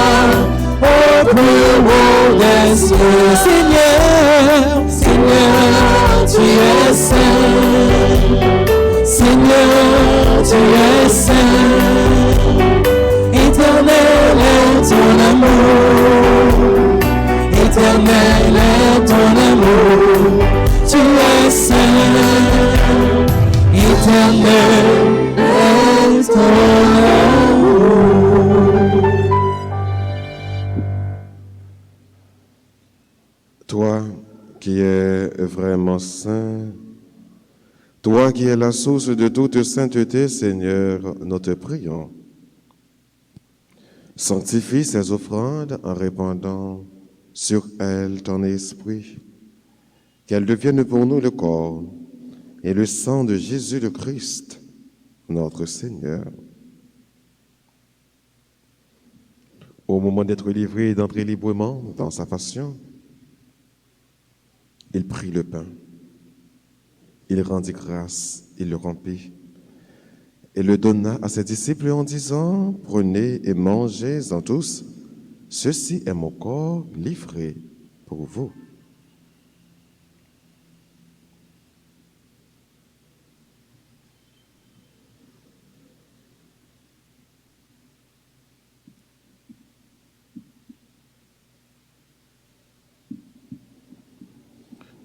au plus haut des cieux. Seigneur, Seigneur, tu es saint. Seigneur, tu es saint. Éternel est ton amour. Éternel est ton amour. Tu es saint. Éternel est ton amour. Toi qui es vraiment saint, toi qui es la source de toute sainteté, Seigneur, nous te prions. Sanctifie ces offrandes en répandant sur elles ton esprit, qu'elles deviennent pour nous le corps et le sang de Jésus le Christ, notre Seigneur. Au moment d'être livré et d'entrer librement dans sa passion, il prit le pain. Il rendit grâce, il le rompit et le donna à ses disciples en disant, « Prenez et mangez-en tous, ceci est mon corps livré pour vous. »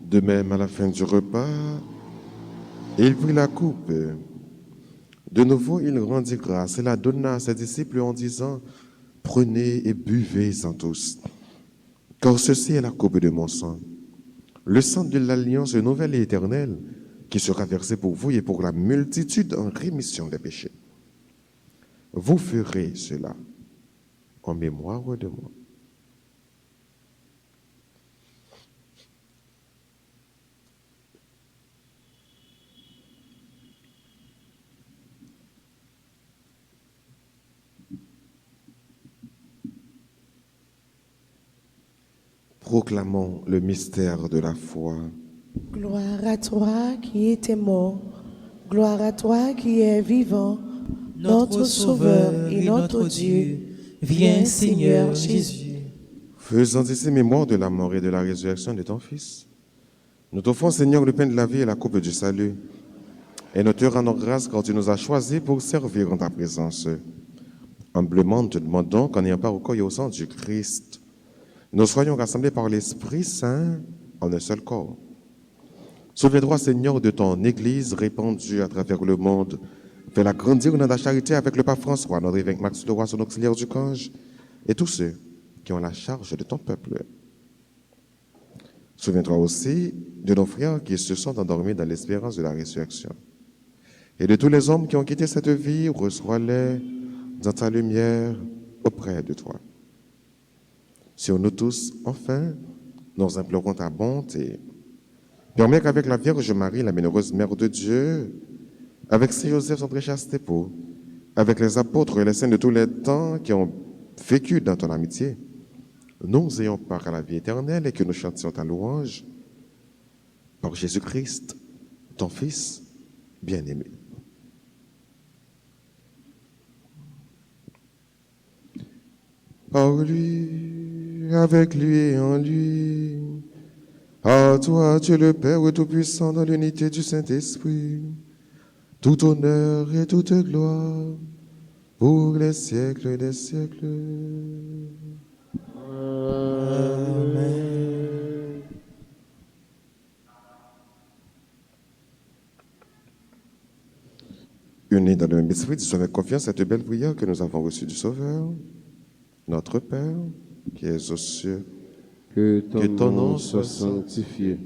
De même, à la fin du repas, il prit la coupe. De nouveau, il rendit grâce et la donna à ses disciples en disant, « Prenez et buvez-en tous, car ceci est la coupe de mon sang, le sang de l'alliance nouvelle et éternelle, qui sera versé pour vous et pour la multitude en rémission des péchés. Vous ferez cela en mémoire de moi. » Proclamons le mystère de la foi. Gloire à toi qui étais mort, gloire à toi qui es vivant, notre Sauveur et notre Dieu. Viens Seigneur Jésus. Faisant ici mémoire de la mort et de la résurrection de ton Fils, nous t'offrons Seigneur le pain de la vie et la coupe du salut, et nous te rendons grâce quand tu nous as choisis pour servir en ta présence. Humblement, nous te demandons qu'en ayant part au corps et au sang du Christ, nous soyons rassemblés par l'Esprit Saint en un seul corps. Souviens-toi, Seigneur, de ton Église répandue à travers le monde. Fais-la grandir dans la charité avec le pape François, notre évêque Max de Roy, son auxiliaire du Cange, et tous ceux qui ont la charge de ton peuple. Souviens-toi aussi de nos frères qui se sont endormis dans l'espérance de la résurrection. Et de tous les hommes qui ont quitté cette vie, reçois-les dans ta lumière auprès de toi. Sur nous tous, enfin, nous implorons ta bonté. Permets qu'avec la Vierge Marie, la bienheureuse Mère de Dieu, avec Saint Joseph, son très chaste époux, avec les apôtres et les saints de tous les temps qui ont vécu dans ton amitié, nous ayons part à la vie éternelle et que nous chantions ta louange par Jésus-Christ, ton Fils bien-aimé. Par lui, avec lui et en lui, à toi, Dieu le Père Tout-Puissant, dans l'unité du Saint-Esprit, tout honneur et toute gloire pour les siècles des siècles. Amen. Unis dans le même esprit, disons avec confiance cette belle prière que nous avons reçue du Sauveur. Notre Père, qui es aux cieux, Que ton nom soit sanctifié,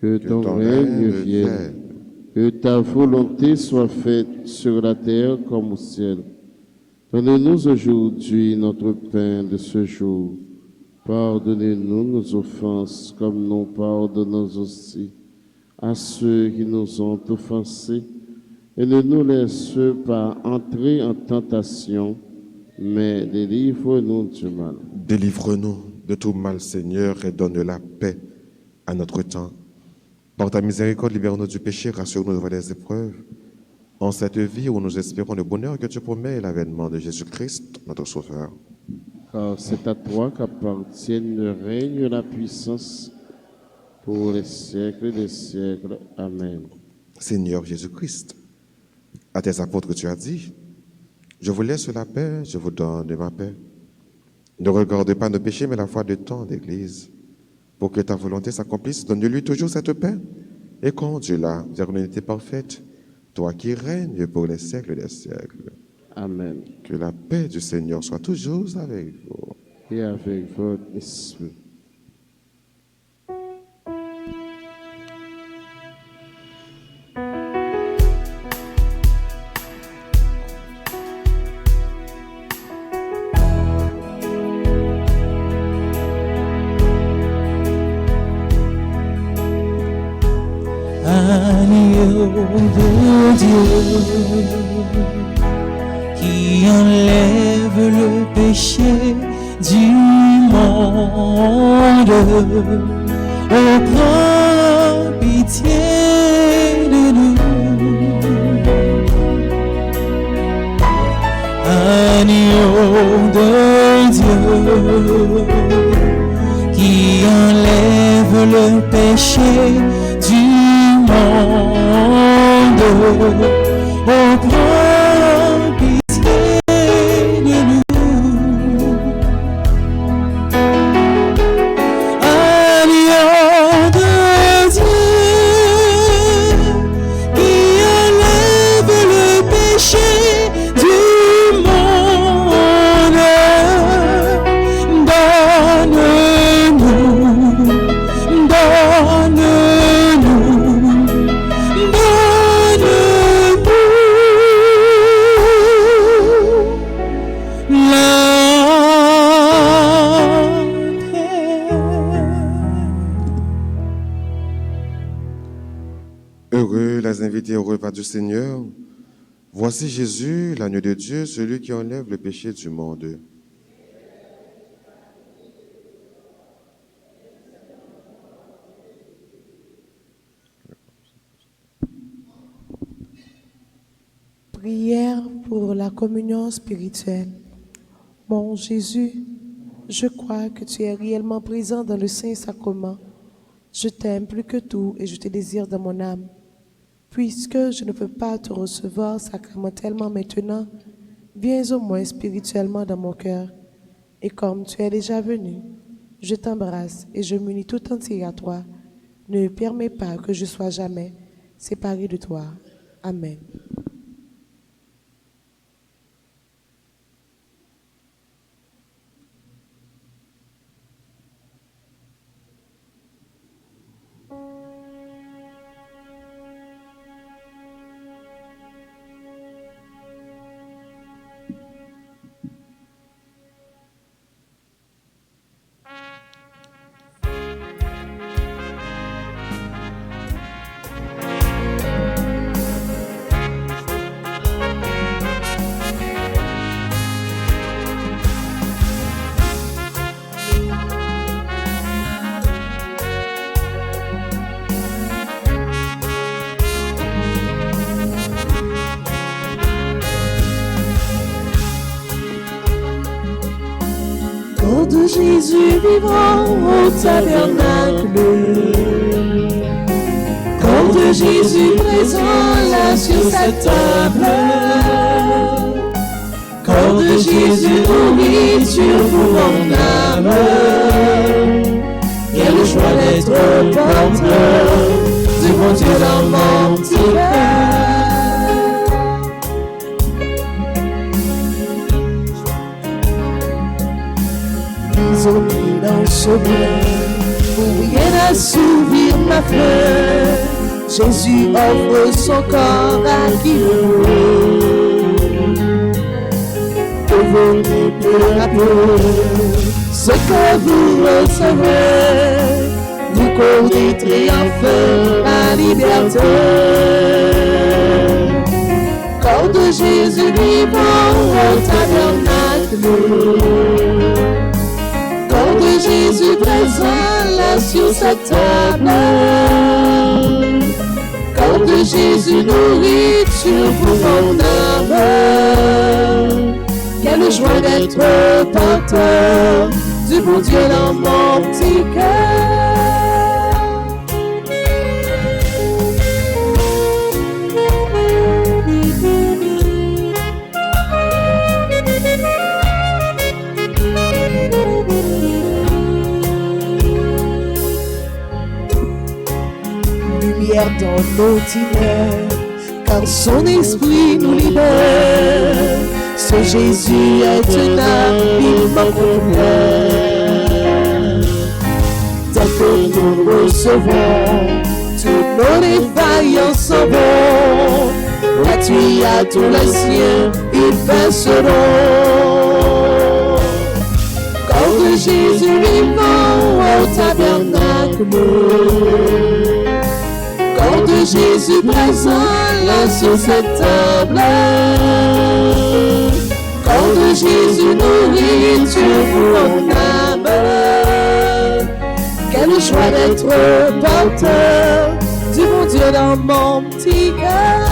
que ton règne vienne, que ta volonté soit faite sur la terre comme au ciel. Donne-nous aujourd'hui notre pain de ce jour. Pardonnez-nous nos offenses comme nous pardonnons aussi à ceux qui nous ont offensés. Et ne nous laisse pas entrer en tentation, mais délivre-nous du mal. délivre-nous de tout mal, Seigneur, et donne la paix à notre temps. Par ta miséricorde, libère-nous du péché, rassure-nous devant les épreuves. En cette vie où nous espérons le bonheur que tu promets et l'avènement de Jésus-Christ, notre Sauveur. Car c'est à toi qu'appartiennent le règne et la puissance pour les siècles des siècles. Amen. Seigneur Jésus-Christ, à tes apôtres tu as dit, je vous laisse la paix, je vous donne ma paix. Ne regarde pas nos péchés, mais la foi de ton Église. Pour que ta volonté s'accomplisse, donne-lui toujours cette paix et conduis-la vers l'unité parfaite, toi qui règnes pour les siècles des siècles. Amen. Que la paix du Seigneur soit toujours avec vous. Et avec votre esprit. Agneau de Dieu qui enlève le péché du monde. Oh, prends pitié de nous. Agneau de Dieu qui enlève le péché du monde. Oh, prends pitié de nous. Agneau de Dieu qui enlève le péché du monde. Donne-nous, Heureux les invités au repas du Seigneur. Voici Jésus, l'agneau de Dieu, celui qui enlève le péché du monde. Prière pour la communion spirituelle. Mon Jésus, je crois que tu es réellement présent dans le Saint-Sacrement. Je t'aime plus que tout et je te désire dans mon âme. Puisque je ne peux pas te recevoir sacramentellement maintenant, viens au moins spirituellement dans mon cœur. Et comme tu es déjà venu, je t'embrasse et je m'unis tout entier à toi. Ne permets pas que je sois jamais séparé de toi. Amen. Jésus vivant au tabernacle, corps de Jésus présent là sur sa table, corps de Jésus nourriture pour mon âme. Quelle joie d'être porteur du bon Dieu dans mon petit cœur. Isolé dans ce bleu, pour rien assouvir ma fleur, Jésus offre son corps à qui veut. Devenez peu à peu ce que vous recevrez, vous courez triompheur la liberté. Corps de Jésus vivant au tabernacle, corps de Jésus présent là sur sa table, corps de Jésus nourriture pour mon âme. Quelle joie d'être porteur du bon Dieu dans mon petit cœur. Lumière dans nos ténèbres, car son esprit nous libère. Ce Jésus est un habilement complet. Tel que nous recevons, toutes nos défaillances s'en vont. Gratuit à tous les siens, il fait ce don. Corps de Jésus vivant au tabernacle, corps de Jésus présent là sur cette table, corps de Jésus nourriture pour mon âme. Quelle joie d'être porteur du bon Dieu dans mon petit cœur.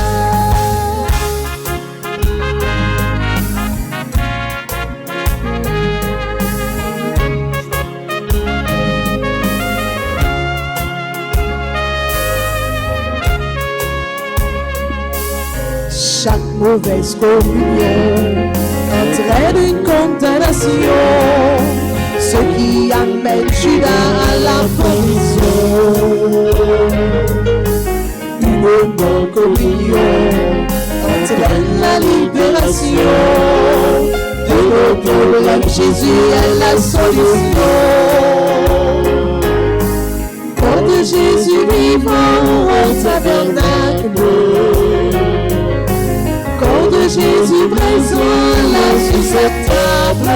Chaque mauvaise communion entraîne une condamnation, ce qui amène Judas à la prison. Une bonne communion entraîne la libération. De nos problèmes, Jésus est la solution. Corps de Jésus vivant au tabernacle, corps de Jésus présent là sur cette table,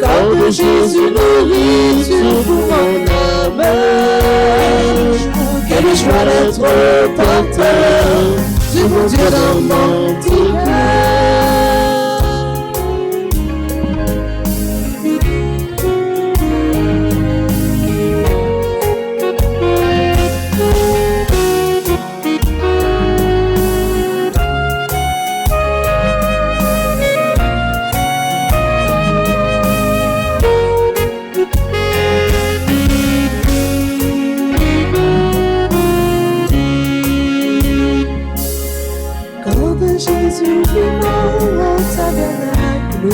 corps de Jésus nourriture pour mon âme. Quelle joie d'être porteur du bon Dieu dans mon petit cœur. Jésus vivant au tabernacle,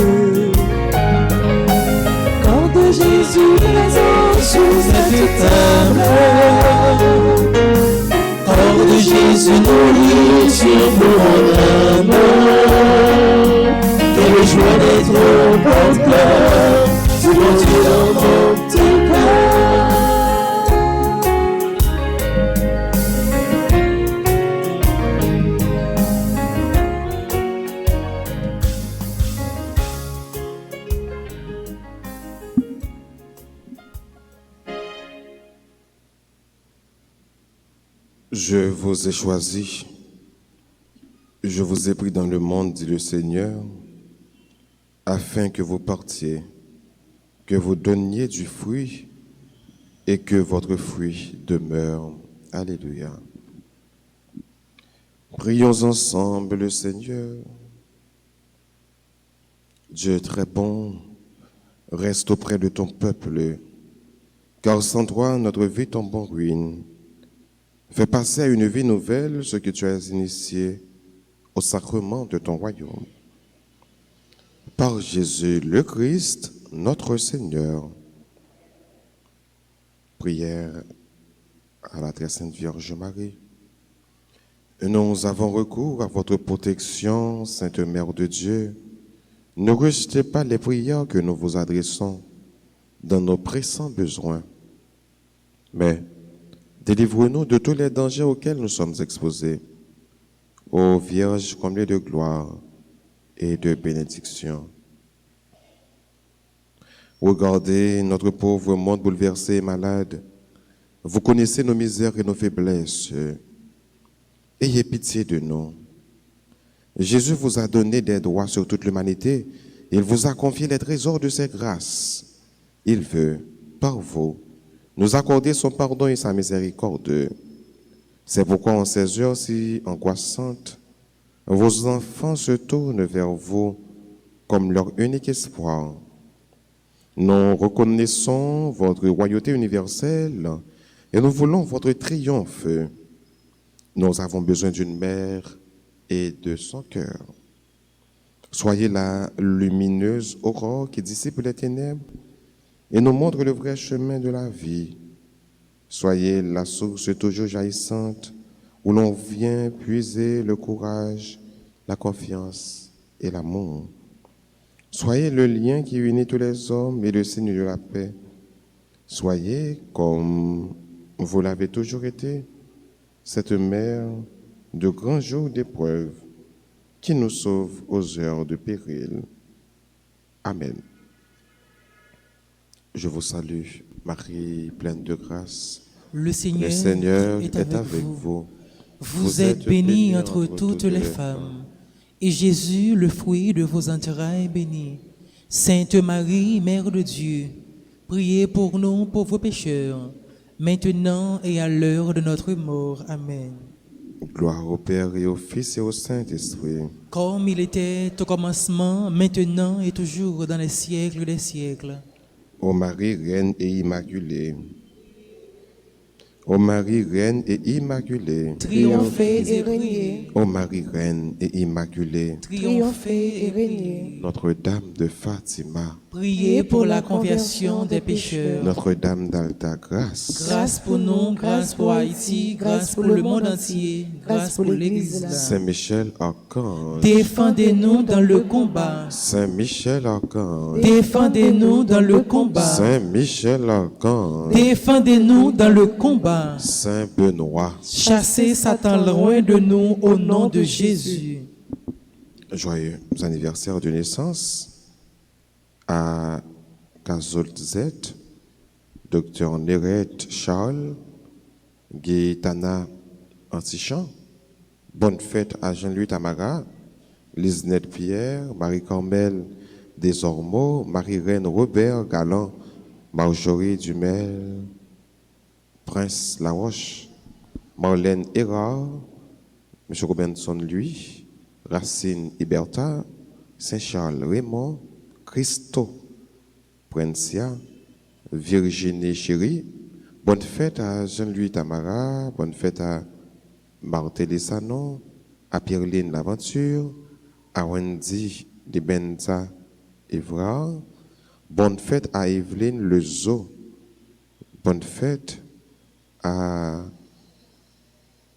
corps de Jésus présent sur cette table, corps de Jésus nourriture pour mon âme. Quelle joie d'être porteur du bon Dieu dans mon petit cœur. Je vous ai choisi, je vous ai pris dans le monde, dit le Seigneur, afin que vous partiez, que vous donniez du fruit et que votre fruit demeure. Alléluia. Prions ensemble le Seigneur. Dieu très bon, Reste auprès de ton peuple, car sans toi, notre vie tombe en ruine. Fais passer à une vie nouvelle ce que tu as initié au sacrement de ton royaume. Par Jésus le Christ, notre Seigneur. Prière à la très sainte Vierge Marie. Nous avons recours à votre protection, Sainte Mère de Dieu. Ne rejetez pas les prières que nous vous adressons dans nos pressants besoins, mais délivre-nous de tous les dangers auxquels nous sommes exposés. Ô Vierge comblée de gloire et de bénédiction. Regardez notre pauvre monde bouleversé et malade. Vous connaissez nos misères et nos faiblesses. Ayez pitié de nous. Jésus vous a donné des droits sur toute l'humanité. Il vous a confié les trésors de ses grâces. Il veut, par vous, nous accorder son pardon et sa miséricorde. C'est pourquoi en ces heures si angoissantes, vos enfants se tournent vers vous comme leur unique espoir. Nous reconnaissons votre royauté universelle et nous voulons votre triomphe. Nous avons besoin d'une mère et de son cœur. Soyez la lumineuse aurore qui dissipe les ténèbres et nous montre le vrai chemin de la vie. Soyez la source toujours jaillissante où l'on vient puiser le courage, la confiance et l'amour. Soyez le lien qui unit tous les hommes et le signe de la paix. Soyez, comme vous l'avez toujours été, cette mère de grands jours d'épreuve qui nous sauve aux heures de péril. Amen. Je vous salue, Marie, pleine de grâce. Le Seigneur, est avec vous. Vous êtes bénie entre toutes les femmes, et Jésus, le fruit de vos entrailles, est béni. Sainte Marie, Mère de Dieu, priez pour nous pauvres pécheurs, maintenant et à l'heure de notre mort. Amen. Gloire au Père et au Fils et au Saint-Esprit. Comme il était au commencement, maintenant et toujours dans les siècles des siècles. Ô Marie, Reine et Immaculée. Ô Marie, Reine et Immaculée. Triomphez et régnez. Ô Marie, Reine et Immaculée. Triomphez et régnez. Notre-Dame de Fatima. Priez pour la conversion des pécheurs. Notre-Dame d'Alta Grâce. Grâce pour nous, grâce pour Haïti, grâce pour le monde entier, grâce pour l'Église. Saint-Michel Archange. Défendez-nous dans le combat. Saint-Michel Archange. Défendez-nous dans le combat. Saint-Michel Archange. Défendez-nous dans le combat. Saint Benoît. Chassez Satan loin de nous au nom de Jésus. Joyeux anniversaire de naissance à Kazolt Z, Dr Néret Charles, Gaëtana Antichamp. Bonne fête à Jean-Louis Tamara, Lisnette Pierre, Marie-Carmel Desormeaux, Marie-Reine Robert Galland, Marjorie Dumel, Prince Laroche, Marlène Hérard, M. Robinson Louis, Racine Iberta, Saint-Charles Raymond, Christo Prencia, Virginie Chéri. Bonne fête à Jean-Louis Tamara, bonne fête à Martelly Sanon, à Pierline Laventure, à Wendy de Benza Evrard. Bonne fête à Evelyne Lezo. Bonne fête à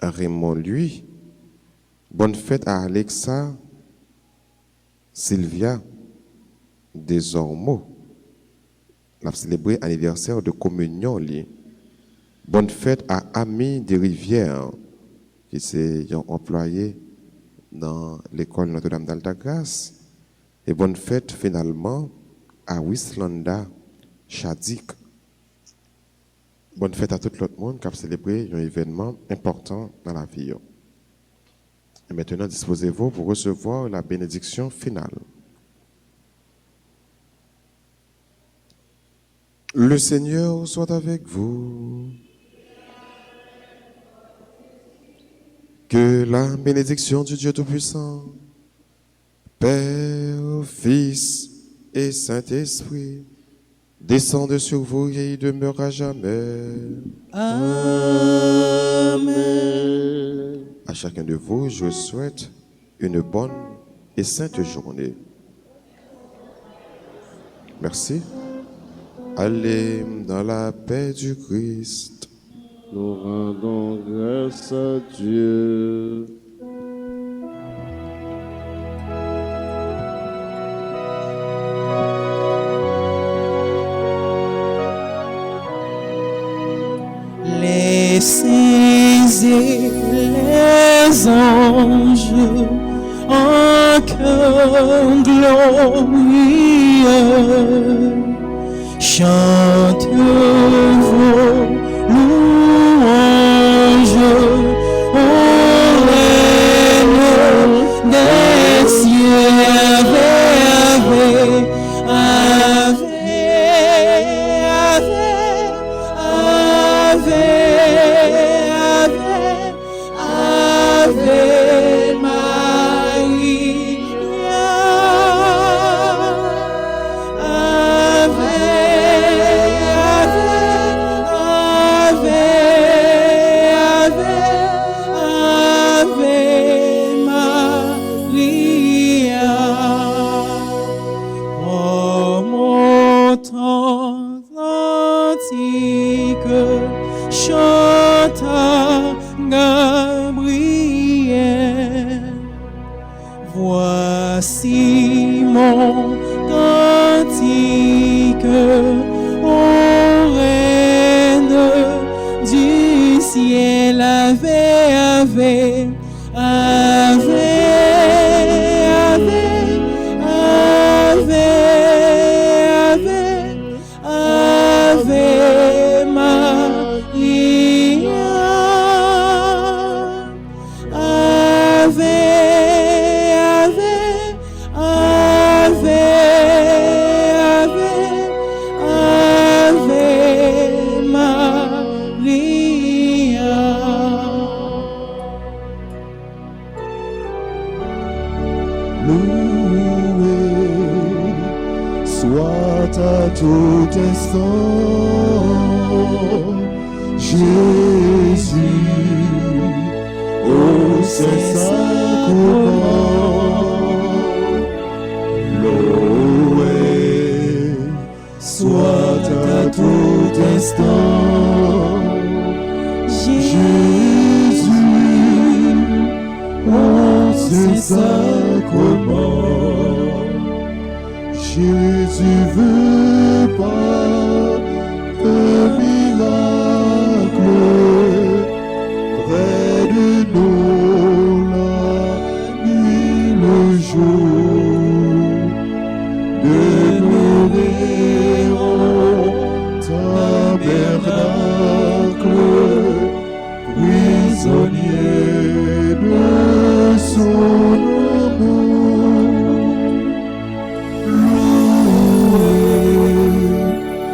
Raymond Louis. Bonne fête à Alexa Sylvia Desormeaux. La célébré anniversaire de communion. Bonne fête à Ami des Rivières, qui s'est employé dans l'école Notre-Dame d'Alta-Grâce. Et bonne fête finalement à Wislanda Chadik. Bonne fête à tout l'autre monde qui a célébré un événement important dans la vie. Et maintenant, disposez-vous pour recevoir la bénédiction finale. Le Seigneur soit avec vous. Que la bénédiction du Dieu Tout-Puissant, Père, Fils et Saint-Esprit, descende sur vous et y demeure à jamais. Amen. À chacun de vous, je souhaite une bonne et sainte journée. Merci. Allez dans la paix du Christ. Nous rendons grâce à Dieu. Les saints et les anges en chœur glorieux chantent vos louanges au règne des cieux. Ave, ave, ave, ave, ave Maria. Ave, ave Maria. Oh mon antique chante Gabriel. Voici mon cantique ô reine du ciel. Ave, ave, ave, ave, ave, ave Maria. Ave, ave, ave, ave Maria. Loué soit à tout instant Jésus au Saint-Sacrement. Loué soit à tout instant Jésus au Saint-Sacrement. Jésus veut pas un miracle près de nous la nuit, le jour, demeurer au tabernacle, prisonnier de son amour.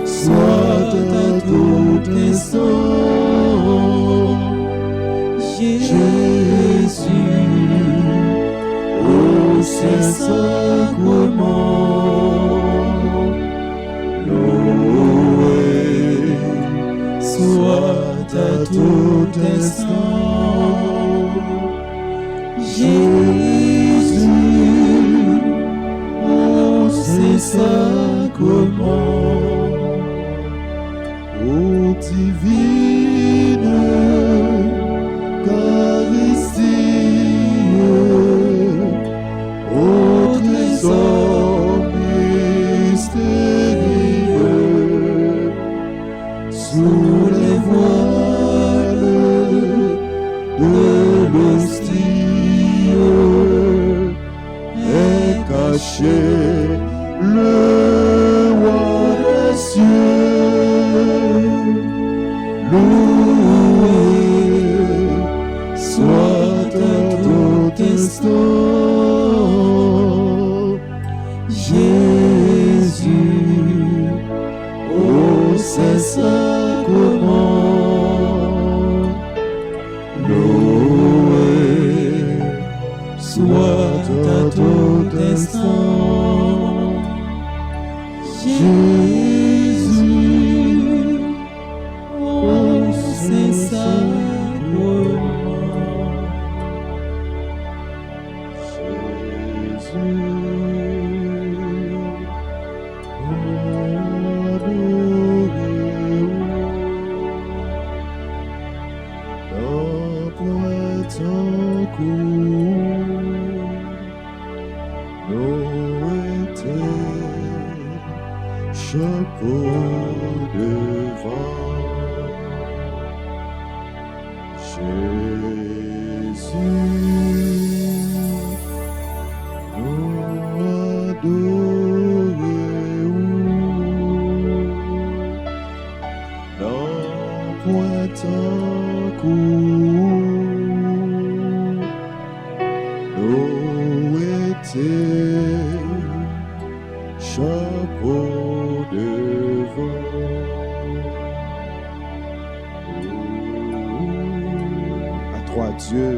Soit à tout instant Jésus au Saint-Sacrement. Loué soit à tout instant Jésus au Saint-Sacrement. Ô divine Eucharistie, ô trésor mystérieux, sous les voiles de l'hostie est caché le roi des cieux. Loué soit à tout instant Jésus au Saint-Sacrement. Loué soit à tout instant Jésus point en cours, nous était chapeau devant. À toi, Dieu,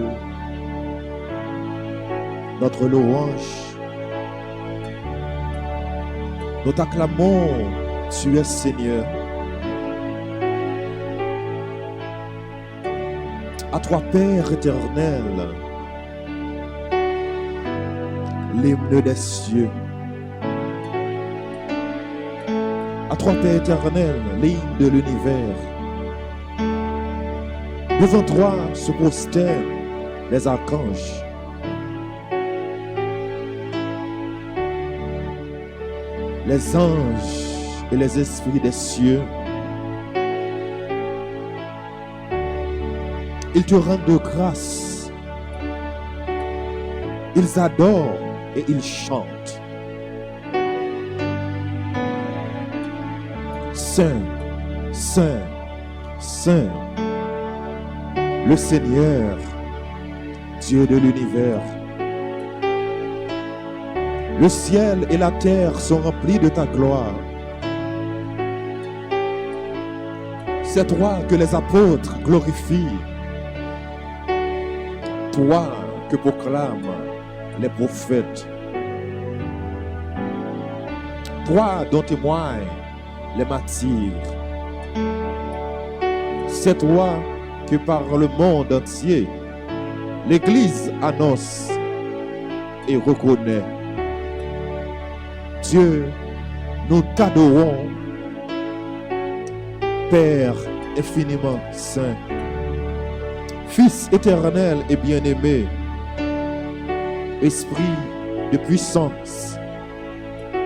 notre louange. Nous t'acclamons, tu es Seigneur. À toi, Père éternel, l'hymne des cieux. À toi, Père éternel, l'hymne de l'univers. Devant toi se prosternent les archanges. Les anges et les esprits des cieux. Ils te rendent grâce. Ils adorent et ils chantent. Saint, Saint, Saint, le Seigneur, Dieu de l'univers. Le ciel et la terre sont remplis de ta gloire. C'est toi que les apôtres glorifient. Toi que proclament les prophètes. Toi dont témoignent les martyrs. C'est toi que par le monde entier, l'Église annonce et reconnaît. Dieu, nous t'adorons, Père infiniment saint, Fils éternel et bien-aimé, Esprit de puissance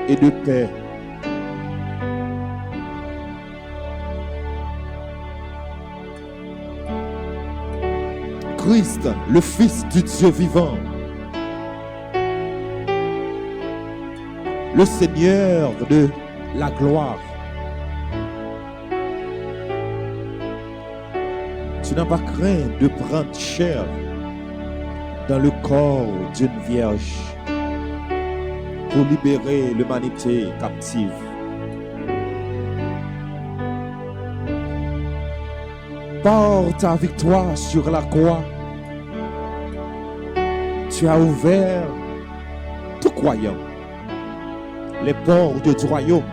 et de paix. Christ, le Fils du Dieu vivant, le Seigneur de la gloire. Tu n'as pas craint de prendre chair dans le corps d'une vierge pour libérer l'humanité captive. Par ta victoire sur la croix, tu as ouvert tout croyant les portes du royaume.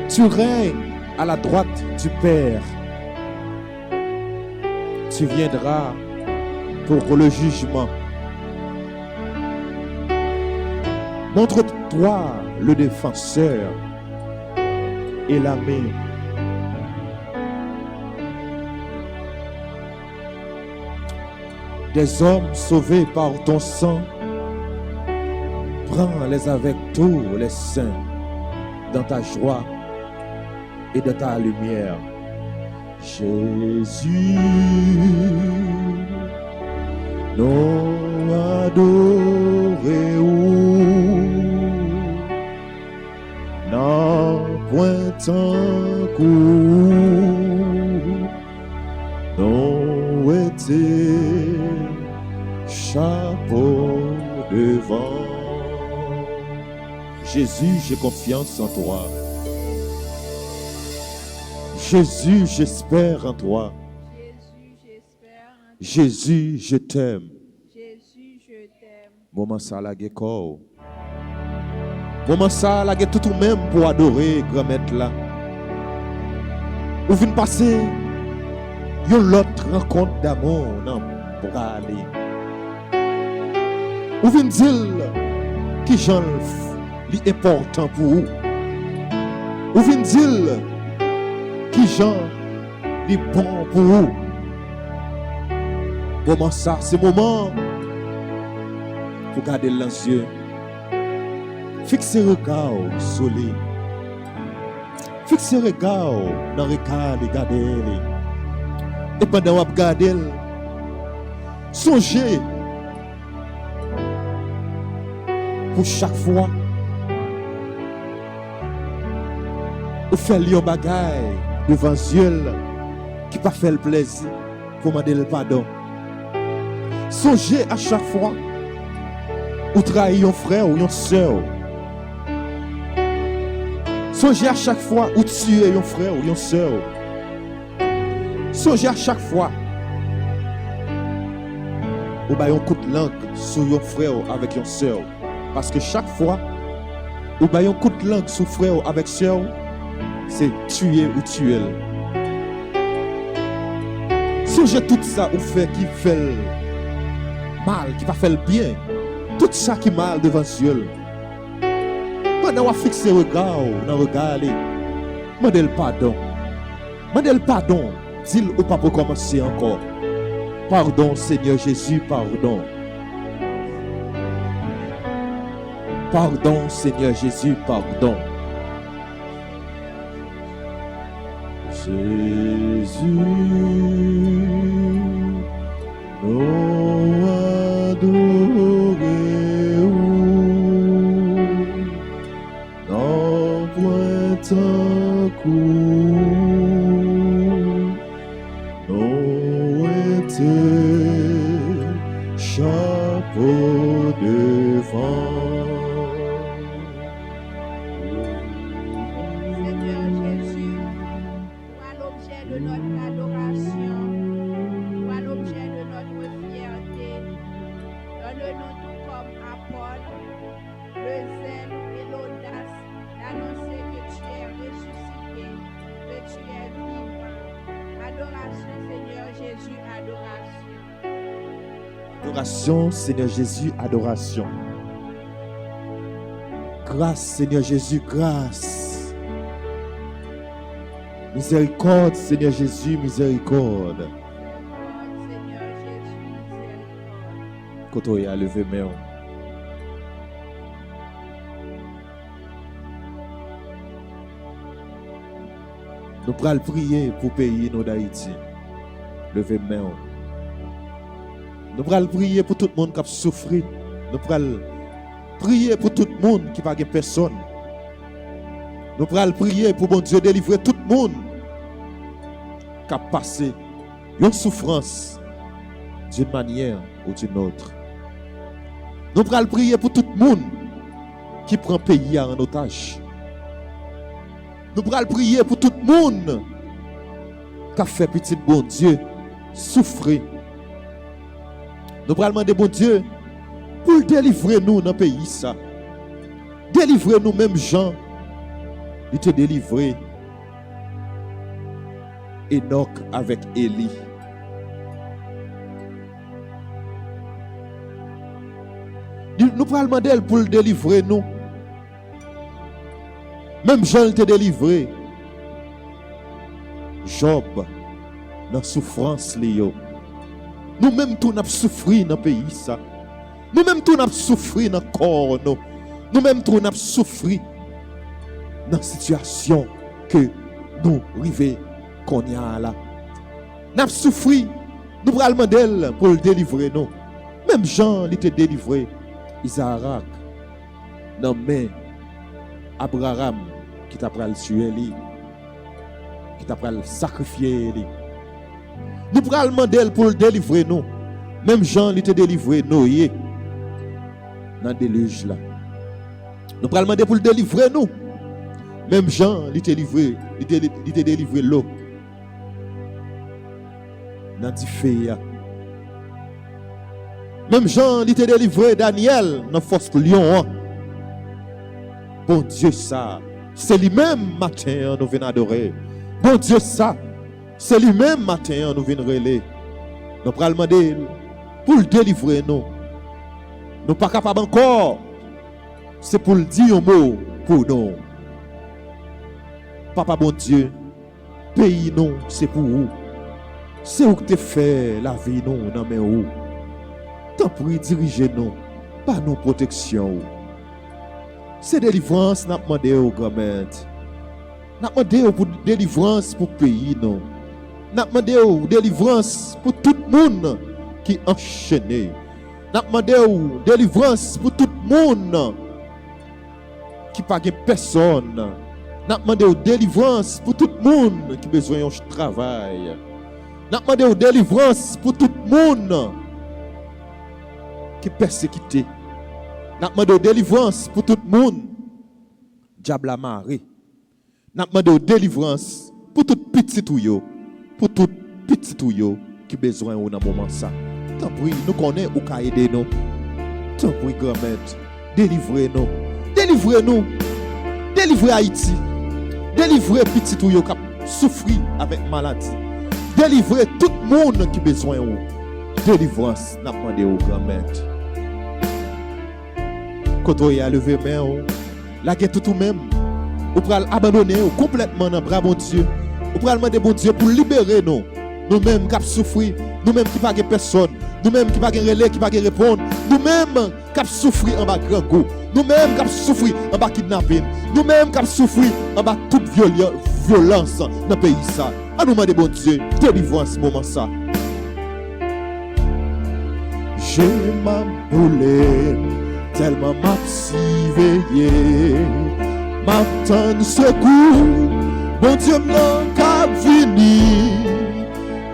Tu règnes à la droite du Père. Tu viendras pour le jugement. Montre-toi le défenseur et l'ami. Des hommes sauvés par ton sang, prends-les avec tous les saints dans ta joie et dans ta lumière. Jésus, nous adorons, n'a point en cours, nous était chapeau devant. Jésus, j'ai confiance en toi. Jésus, j'espère en toi. Jésus, je t'aime. Jésus, je t'aime. Moment ça la corps. Moment ça la tout ou même pour adorer grand maître là. Ou vient passer une autre rencontre d'amour non pour aller. Ou vient dire qui j'en est important pour vous. Ou vient dire qui j'en est bon pour vous. Moment ça, c'est moment pour garder les yeux. Fixez le regard au soleil. Fixez le regard dans le regard et regardez. Et pendant que vous regardez, songez pour chaque fois vous faites les bagailles devant Dieu qui pas fait le plaisir pour demander le pardon. Songez à chaque fois où trahir un frère ou une soeur. Songez à chaque fois où tuer un frère ou une soeur. Songez à chaque fois où bailler un coup de langue sur un frère avec une soeur. Parce que chaque fois où bailler un coup de langue sur frère avec soeur, c'est tuer ou tuer. Songez tout ça ou fait qui fait le mal, qui pas fait le bien. Tout ça qui mal devant Dieu. Pendant qu'on fixe le regard, dans le regard, demandez le pardon. Demandez le pardon. Dis-le ou pas pour commencer encore. Pardon, Seigneur Jésus, pardon. Pardon, Seigneur Jésus, pardon. Jésus, nous adorons, non point un coup, nous était chapeau de vent. Seigneur Jésus, toi l'objet de notre adoration, toi l'objet de notre fierté. Donne-nous tout comme à Paul, le zèle et l'audace d'annoncer que tu es ressuscité, que tu es vivant. Adoration, Seigneur Jésus, adoration. Adoration, Seigneur Jésus, adoration. Grâce, Seigneur Jésus, grâce. Miséricorde, Seigneur Jésus, miséricorde. Seigneur Jésus, miséricorde. Quand on a levé main. Nous prenons prier pour payer nos d'Haïti. Levez main. Nous prenons prier pour tout le monde qui a souffert. Nous prenons prier pour tout le monde qui n'a pas personne. Nous prenons prier pour bon Dieu délivrer tout le monde qui a passé une souffrance d'une manière ou d'une autre. Nous prenons prier pour tout le monde qui prend le pays en otage. Nous prenons prier pour tout le monde qui a fait petit bon Dieu souffrir. Nous prenons demander bon Dieu pour délivrer nous dans le pays. Ça. Délivrer nous même gens. Il te délivré Enoch avec Élie. Nous prenons demander pour le délivrer nous. Même Jean il te délivré. Job dans la souffrance liée. Nous même tout n'a souffert dans le pays ça. Nous même tout n'a souffert dans le corps nous. Nous même tout n'a souffert dans la situation que nous arrivons qu'on y a là. Nous avons souffert. Nous prenons demander pour le délivrer nous. Même Jean il te délivré. Isaac dans main Abraham qui t'a pris le tuer lui, qui t'a pris le sacrifier lui. Nous prenons demander pour le délivrer nous. Même Jean il te délivré Noé dans le déluge là. Nous prenons demander pour le délivrer nous. Même Jean il te délivré l'eau dans le feu. Même Jean il te délivré Daniel dans la force lion. Bon Dieu ça, c'est lui-même matin nous venons adorer. Bon Dieu ça, c'est lui-même matin nous venons relayer. Nous prenons demander pour le délivrer nous. Nous pas capables encore. C'est pour le dire un mot pour nous. Papa bon Dieu, pays nous c'est pour vous. C'est où que tu fais la vie nous dans mes où. Tant pis dirigez nous par nos protections. C'est délivrance n'a demandé au grand-mère. N'a demandé pour délivrance pour pays non. N'a demandé délivrance pour tout le monde qui est enchaîné. N'a demandé délivrance pour tout le monde qui pas personne N'a demandé aux délivrance pour tout le monde qui a besoin de travail. N'a demandé aux délivrance pour tout le monde qui est persécuté. N'a demandé aux délivrance pour tout le monde diable a maré. N'a demandé aux délivrance pour tout petit touyo, pour tout petit touyo qui a besoin dans le moment ça. Tant pis, nous connaissons ou ka aider nous. Tant pis, grand-mère, délivrez-nous. Délivrez-nous. Délivrez Haïti. Délivrez petit touyo qui souffre avec maladie. Délivrez tout le monde qui a besoin de délivrance. N'a demandé aux grand-mère. Quand on a levé main, la guerre tout même. Ou pral abandonner complètement dans bras bon Dieu. Ou pral demander bon Dieu pour libérer nous. Nous-mêmes qui souffrir, nous-mêmes qui pas personne, nous-mêmes qui pas relais, qui pas répondre, nous-mêmes qui souffrir en bas grand goût, nous-mêmes qui souffrir en bas kidnapping, nous-mêmes qui souffrir en bas toute violence dans le pays ça. À nous demander bon Dieu, délivrance ce moment ça. Je m'amboulé tellement m'a si veillé, m'attend secours, bon Dieu m'en cap vini.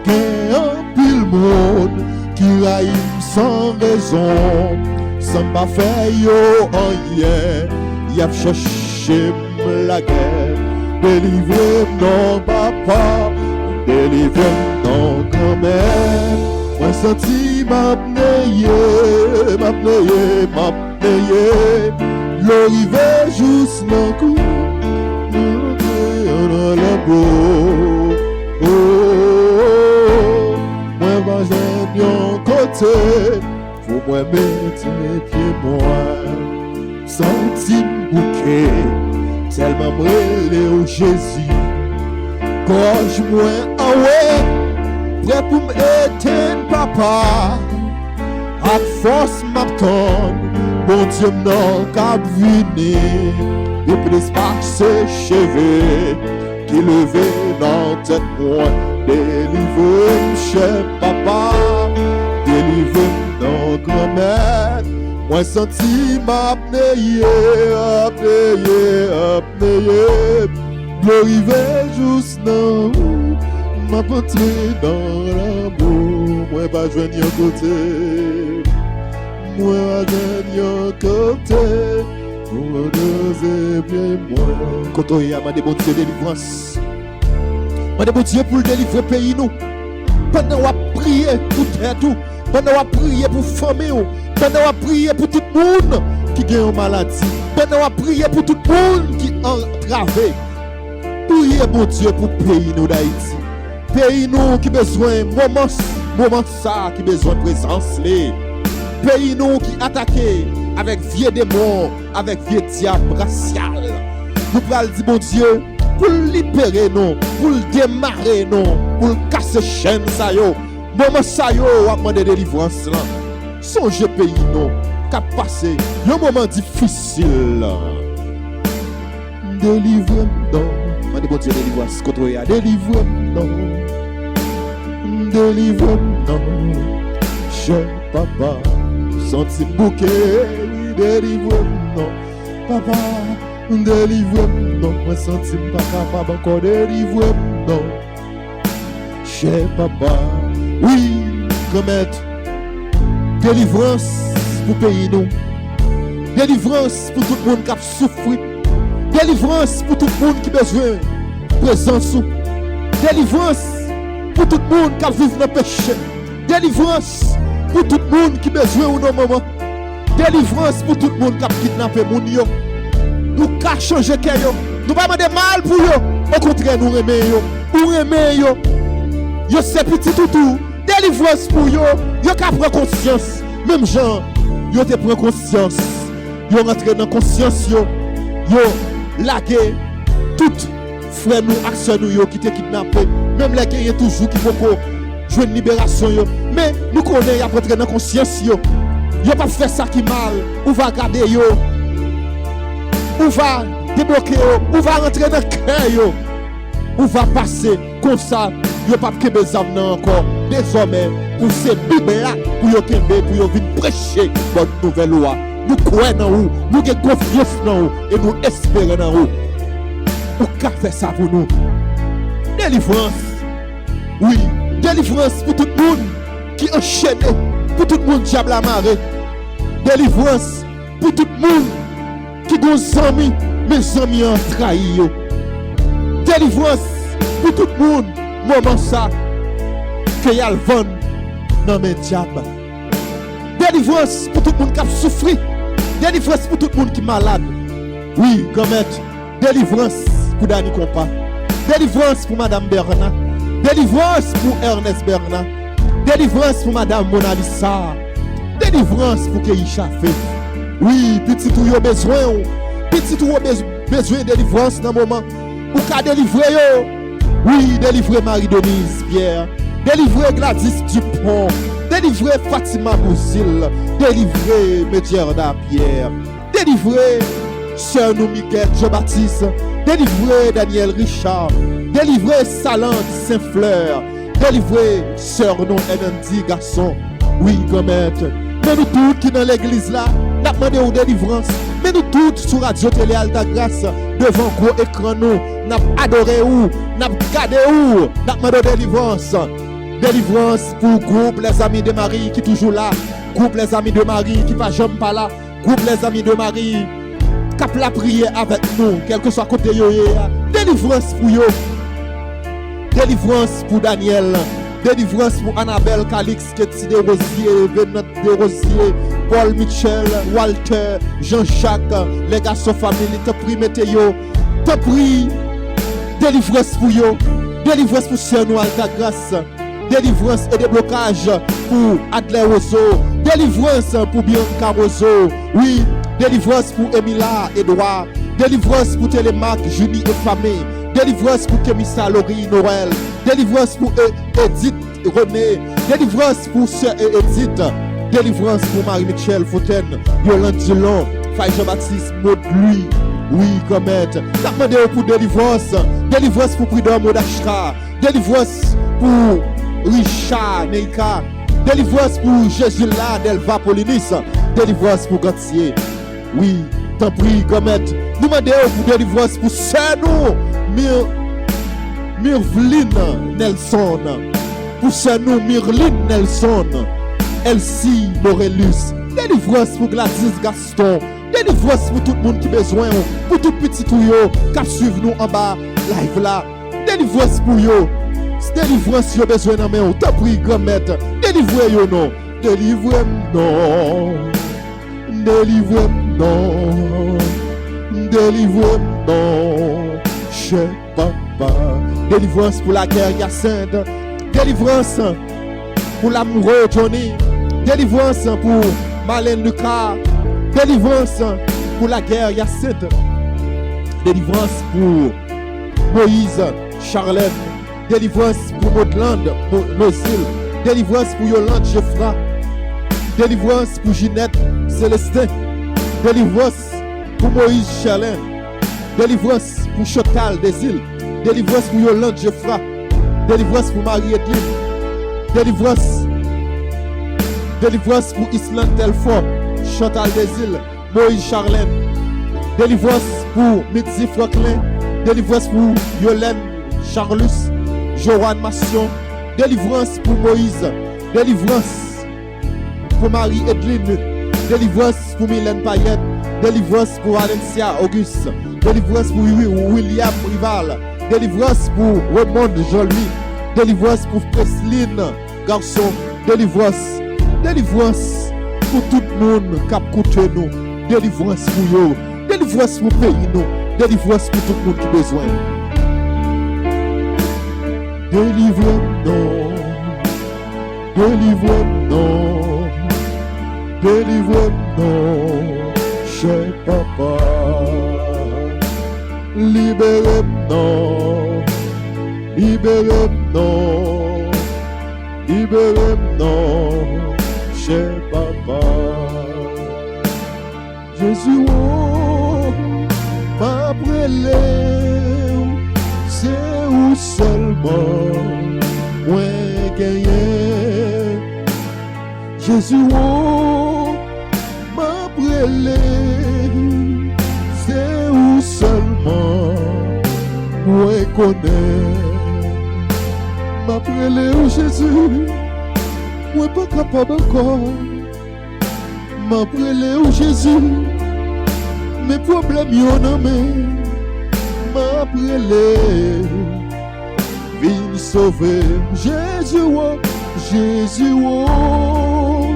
Qu'un pile monde qui raïm sans raison, sans pas faire yo en hier, y a cherché la guerre. Délivrez non papa, délivrez non grand-mère. Moi senti m'apneye, l'arrivée juste dans coup, on a beau. Moi j'aime yon côté, faut moi mettre les pieds moi. Senti bouquet, tellement brûlé au Jésus. Gorge moi ah ouais, prêt pour m'éteindre papa. À force m'attend, bon Dieu m'en cap vini. Et plus par ses cheveux, qui levait dans tête moi. Délivre-moi, cher papa, délivre-moi, grand-mère. Moi senti m'apneye, M'arriver juste dans m'apporter dans l'amour. Moi pas joindre un côté, moi joindre un côté. Pour deux bien moi. Quand on y a demandé bon Dieu délivrance. Demandez bon Dieu pour délivrer le pays nous. Pendant qu'on a prié pour terre tout. Pendant qu'on a prié pour famille. Pendant qu'on a prié pour tout le monde qui a une maladie. Pendant qu'on a prié pour tout le monde qui est entravé. Priez bon Dieu pour le pays nous d'Haïti. Pays nous qui a besoin moment ça qui a besoin de présence. Pays nous qui est attaqué avec vieux démons, avec vieux diable racial. Nous pouvons dire bon Dieu pour libérer nous, pour démarrer nous, pour casser chaîne ça yo. Moment ça yo a demandé délivrance là. Songez pays nous qu'a passé un moment difficile. Délivre-moi. Demandez bon Dieu délivrance contre ya. Délivre-moi. Délivre-moi. Cher papa, senti bouquet, délivre-moi. Papa, délivre-moi. Moi senti pas capable encore délivre-moi. Cher papa, oui, commettre délivrance pour pays nous. Délivrance pour tout le monde qui a souffert. Délivrance pour tout le monde qui a besoin de présence. Délivrance pour tout le monde qui a vécu dans le péché. Délivrance pour tout le monde qui a besoin de moment. Délivrance pour tout le monde qui a kidnappé mon yo. Nous ne changer que yo. Nous pas demander mal pour yo. Au contraire, nous remet yo. Nous remet yo. Yo c'est petit toutou. Délivrance pour yo. Yo ka prend conscience. Même gens, yo te prend conscience. Yo rentre dans conscience yo. Yo lagué tout frère nous action nous yo qui te kidnappé. Même les qui toujours qui faut jouer une libération yo. Mais nous connaissons y a rentrer dans conscience yo. Yo pas faire ça qui mal. Ou va garder yo. Ou va débloquer yo. Ou va rentrer dans cœur yo. Ou va passer comme ça. Yo pas que des âmes encore. Désormais pour ces bibles là pour yo kembe pour yo venir prêcher bonne nouvelle loi. Nous croyons dans vous, nous avons confiance dans vous et nous espérons dans vous. ou qu'a fait ça pour nous. Délivrance. Oui, délivrance pour tout le monde qui est enchaîné, pour tout le monde diable à marée. Délivrance pour tout le monde qui a amis, mes amis ont trahi. Délivrance pour tout le monde, moment ça, que y a le vent dans mes diables. Délivrance pour tout le monde qui a souffert. Délivrance pour tout le monde qui est malade. Oui, commettre. Délivrance pour Dani Compa. Délivrance pour Madame Bernard. Délivrance pour Ernest Bernard. Délivrance pour Madame Mona Lisa. Délivrance pour Keisha Faith. Oui, petit tout yo besoin. Petit tout yo besoin de délivrance dans le moment. Ou qu'à délivrer yo. Oui, délivrer Marie-Denise Pierre. Délivrer Gladys Dupont. Délivrer Fatima Bouzil. Délivrer Medjerda Pierre. Délivrer Sœur nous Miquel Jean-Baptiste. Délivrer Daniel Richard. Délivrer Salande Saint-Fleur. Délivrer Sœur non Enandi Garçon. Oui, commettre. Mais nous tous qui dans l'église là, nous demandons une délivrance. Mais nous tous sur Radio Télé Alta Grâce, devant gros écran nous adoré où, nous regardé où, nous demandons délivrance. Délivrance pour groupe les amis de Marie qui toujours là. Groupe les amis de Marie qui va jamais pas là. Groupe les amis de Marie qui la prière avec nous, quel que soit côté yo. Délivrance pour yo. Délivrance pour Daniel. Délivrance pour Annabelle Calix, Ketty de Rosier, Venant de Rosier, Paul Michel, Walter, Jean-Jacques, les garçons famille, te prie météo, te prie. Délivrance pour yo. Délivrance pour Sœur Noël ta grâce. Délivrance et déblocage pour Adler Rosso. Délivrance pour Bianca Rosso. Oui, délivrance pour Emila Edouard. Délivrance pour Télémac, Julie et famille. Délivrance pour Kémissa Laurie Noël. Délivrance pour Edith René. Délivrance pour Sœur Edith. Délivrance pour Marie-Michel Fontaine. Yolande Dillon. Faye Jean-Baptiste Maud Louis. Oui, comète. T'as demandé pour délivrance. Délivrance pour Prud'homme Modachra. Délivrance pour Richard Neika. Délivrance pour Jésus là d'Elva Polinis. Délivrance pour Gantier. Oui, t'en prie, comète. Nous demandons pour délivrance pour Sœur nous. Mirvline Nelson. Pour Sœur nous, Myrline Nelson. Elsie Morelus. Délivrance pour Gladys Gaston. Délivrance pour tout le monde qui a besoin. Pour tout petit tuyau qui suivent nous en bas. Live là. Délivrance pour yo. Délivrance yo besoin dans main. T'as pris grand maître. Délivrez yo non. Délivrez non. Délivrez non. Délivrez non. Cher papa. Délivrance pour la guerre Hyacinthe. Délivrance pour l'amoureux Johnny. Délivrance pour Marlène Lucas. Délivrance pour la guerre Hyacinthe. Délivrance pour Moïse Charlène. Délivrance pour Maudland Nosil. Délivrance pour Yolande Geoffra. Délivrance pour Ginette Célestin. Délivrance pour Moïse Chalin. Délivrance pour Chotal des îles. Délivrance pour Yolande Geoffra. Délivrance pour Marie-Edline. Délivrance pour Island Telfort. Chotal des îles. Moïse Charlène. Délivrance pour Mitzi Franklin. Délivrance pour Yolène Charlus. Joanne Massion. Délivrance pour Moïse. Délivrance pour Marie-Edline. Délivrance pour Mylène Payette. Délivrance pour Valencia Auguste. Délivrance pour William Rival. Délivrance pour Raymond Jolie. Délivrance pour Presline Garçon. Délivrance. Délivrance pour tout le monde qui a coûté nous. Délivrance pour eux. Délivrance pour pays nous. Délivrance pour tout le monde qui a besoin. Délivrez-nous. Délivrez-nous. Délivrez-nous. Cher papa. Libérez-nous. Libérez-nous. Libérez-nous. Cher papa. Jésus, oh, m'a brûlé, c'est où seulement, moi gagné. Jésus, oh, m'a brûlé, c'est où seulement, moi connais. M'appelez au Jésus, moi pas capable encore. M'appelez au Jésus, mes problèmes y'en ont mais. M'appelez, viens sauver. Jésus, oh, Jésus, oh,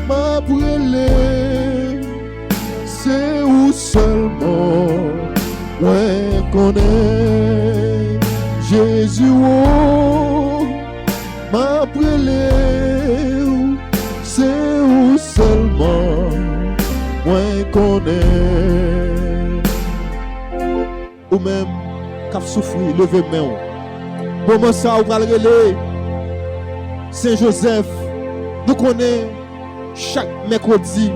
m'appelez, c'est où seulement, ouais, qu'on est. Jésus, oh, m'appelez, c'est où seulement, ouais, qu'on est. Ou même, cap souffrir, levez main. Comment ça, ou va le relais? Saint-Joseph, nous connaissons chaque mercredi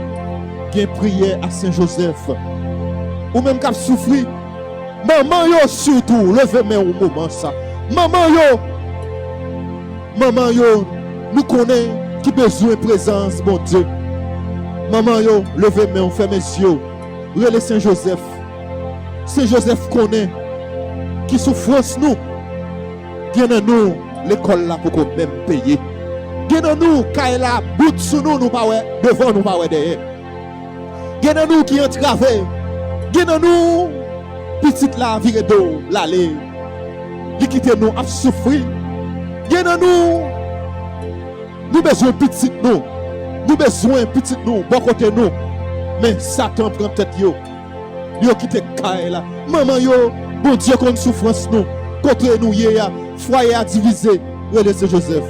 qu'il y a une prière à Saint-Joseph. Ou même cap souffrir. Maman yo surtout, levez main au moment ça. Maman yo, nous connaissons qui besoin de présence, bon Dieu. Maman yo, levez main, fermez les yeux. Relais Saint-Joseph. Saint-Joseph connaît qui souffrance nous. Bien à nous, l'école là pour qu'on même payer. Bien à nous, quand elle a bout sur nous, nous pas devant, nous pas derrière. Bien à nous qui entravé. Bien à nous, petite la virée d'eau, l'aller. Qui quitte nous à souffrir. Bien à nous besoin petit nous. Nous besoin petit nous, bon côté nous. Mais Satan prend tête yo. Yo qui te caille là. Maman yo, bon Dieu qu'on souffrance nous. Contre nous hier, foyer à diviser. Relais Saint-Joseph.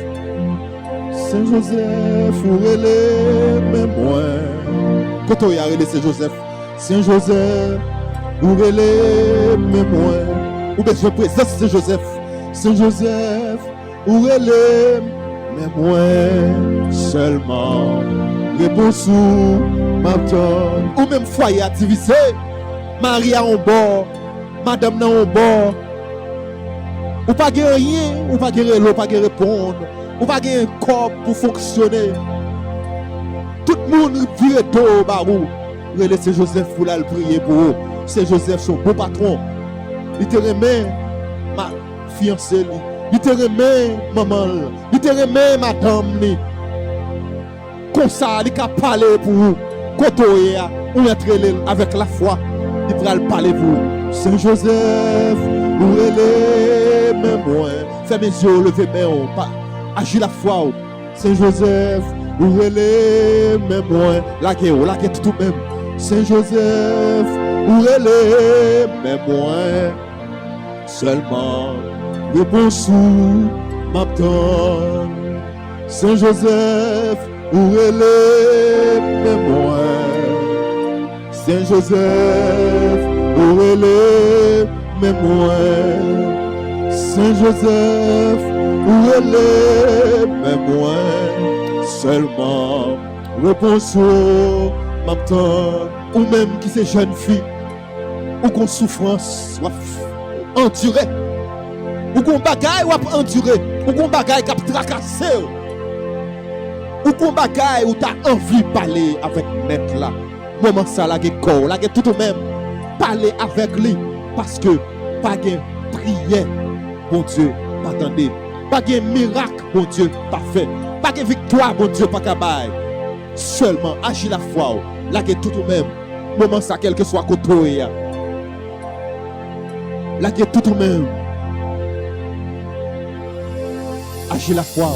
Saint-Joseph, ou relais, mais moi. Quand on y a relais Saint-Joseph. Saint-Joseph, ou relais, mais moi. Ou besoin de présence Saint-Joseph. Saint-Joseph, ou relais, mais moi. Seulement, réponse ou m'attend. Ou même foyer à diviser. Maria en bord, madame nan en bord. Ou pas gagner rien, ou pas gagner l'eau, pas gagner répondre, ou pas gagner un corps pour fonctionner. Tout le monde vire d'eau, barou. Laissez Joseph pour la prier pour eux. C'est Joseph son beau patron. Il te remet ma fiancée, il te remet maman, il te remet madame. Comme ça, il a parlé pour vous. Quand on entre avec la foi. Il pourra le parler pour Saint-Joseph, où elle est, même moi. Fais mes yeux, levez mes mains, pas agis la foi. Saint-Joseph, où elle est, même moi. La guerre tout même. Saint-Joseph, où elle est, même moi. Seulement, réponse où m'attend. Saint-Joseph, où elle est, même moi. Saint-Joseph, où elle est, mais moi. Saint-Joseph, où elle est, mais moi. Seulement, réponse au m'attend. Ou même qui c'est jeune fille, ou qu'on souffrance, ou enduré, ou qu'on bagaille, ou enduré, ou qu'on bagaille, qui a tracassé, ou qu'on bagaille, ou t'as envie de parler avec maître là. Moment ça, la corps, la tout de même, parler avec lui, parce que pas de prière, bon Dieu, pas attendez, pas de miracle, bon Dieu, pas fait, pas de victoire, bon Dieu, pas cabaye. Seulement, agis la foi, la tout de même, moment ça, quel que soit côté, la tout de même, agis la foi.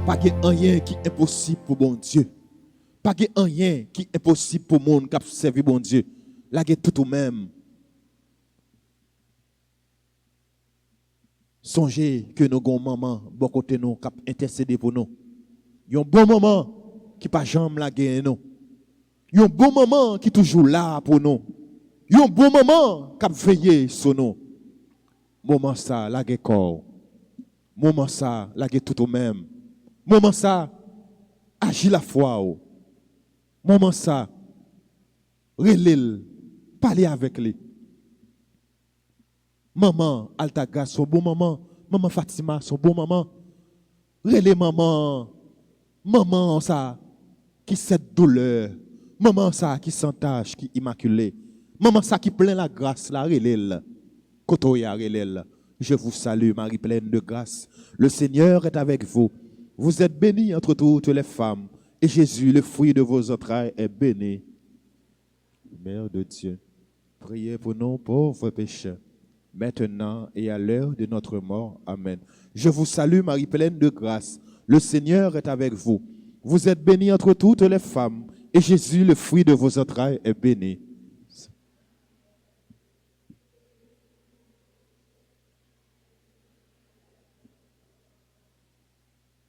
Pas de rien qui est impossible pour bon Dieu. Pas de rien qui est impossible pour le monde qui a servi bon Dieu. Là, il y a tout de même. Songez que nos grands mamans, bon côté nous, qui a intercédé pour nous. Il y a un bon moment qui pas jamais la guerre nous. Il y a un bon moment qui est toujours là pour nous. Il y a un bon moment qui a veillé sur nous. Moment ça, la guerre corps. Moment ça, la guerre tout de même. Moment ça, agis la foi. Moment ça, relève, parler avec lui. Maman, Altaga, son bon maman. Maman Fatima, son bon maman. Relève maman. Maman ça, qui cette douleur. Maman ça, qui s'entache, qui immaculée. Maman, ça qui plein la grâce, la relève. Kotoya relève. Je vous salue, Marie pleine de grâce. Le Seigneur est avec vous. Vous êtes bénie entre toutes les femmes. Et Jésus, le fruit de vos entrailles, est béni. Mère de Dieu, priez pour nous pauvres pécheurs, maintenant et à l'heure de notre mort. Amen. Je vous salue, Marie pleine de grâce. Le Seigneur est avec vous. Vous êtes bénie entre toutes les femmes. Et Jésus, le fruit de vos entrailles, est béni.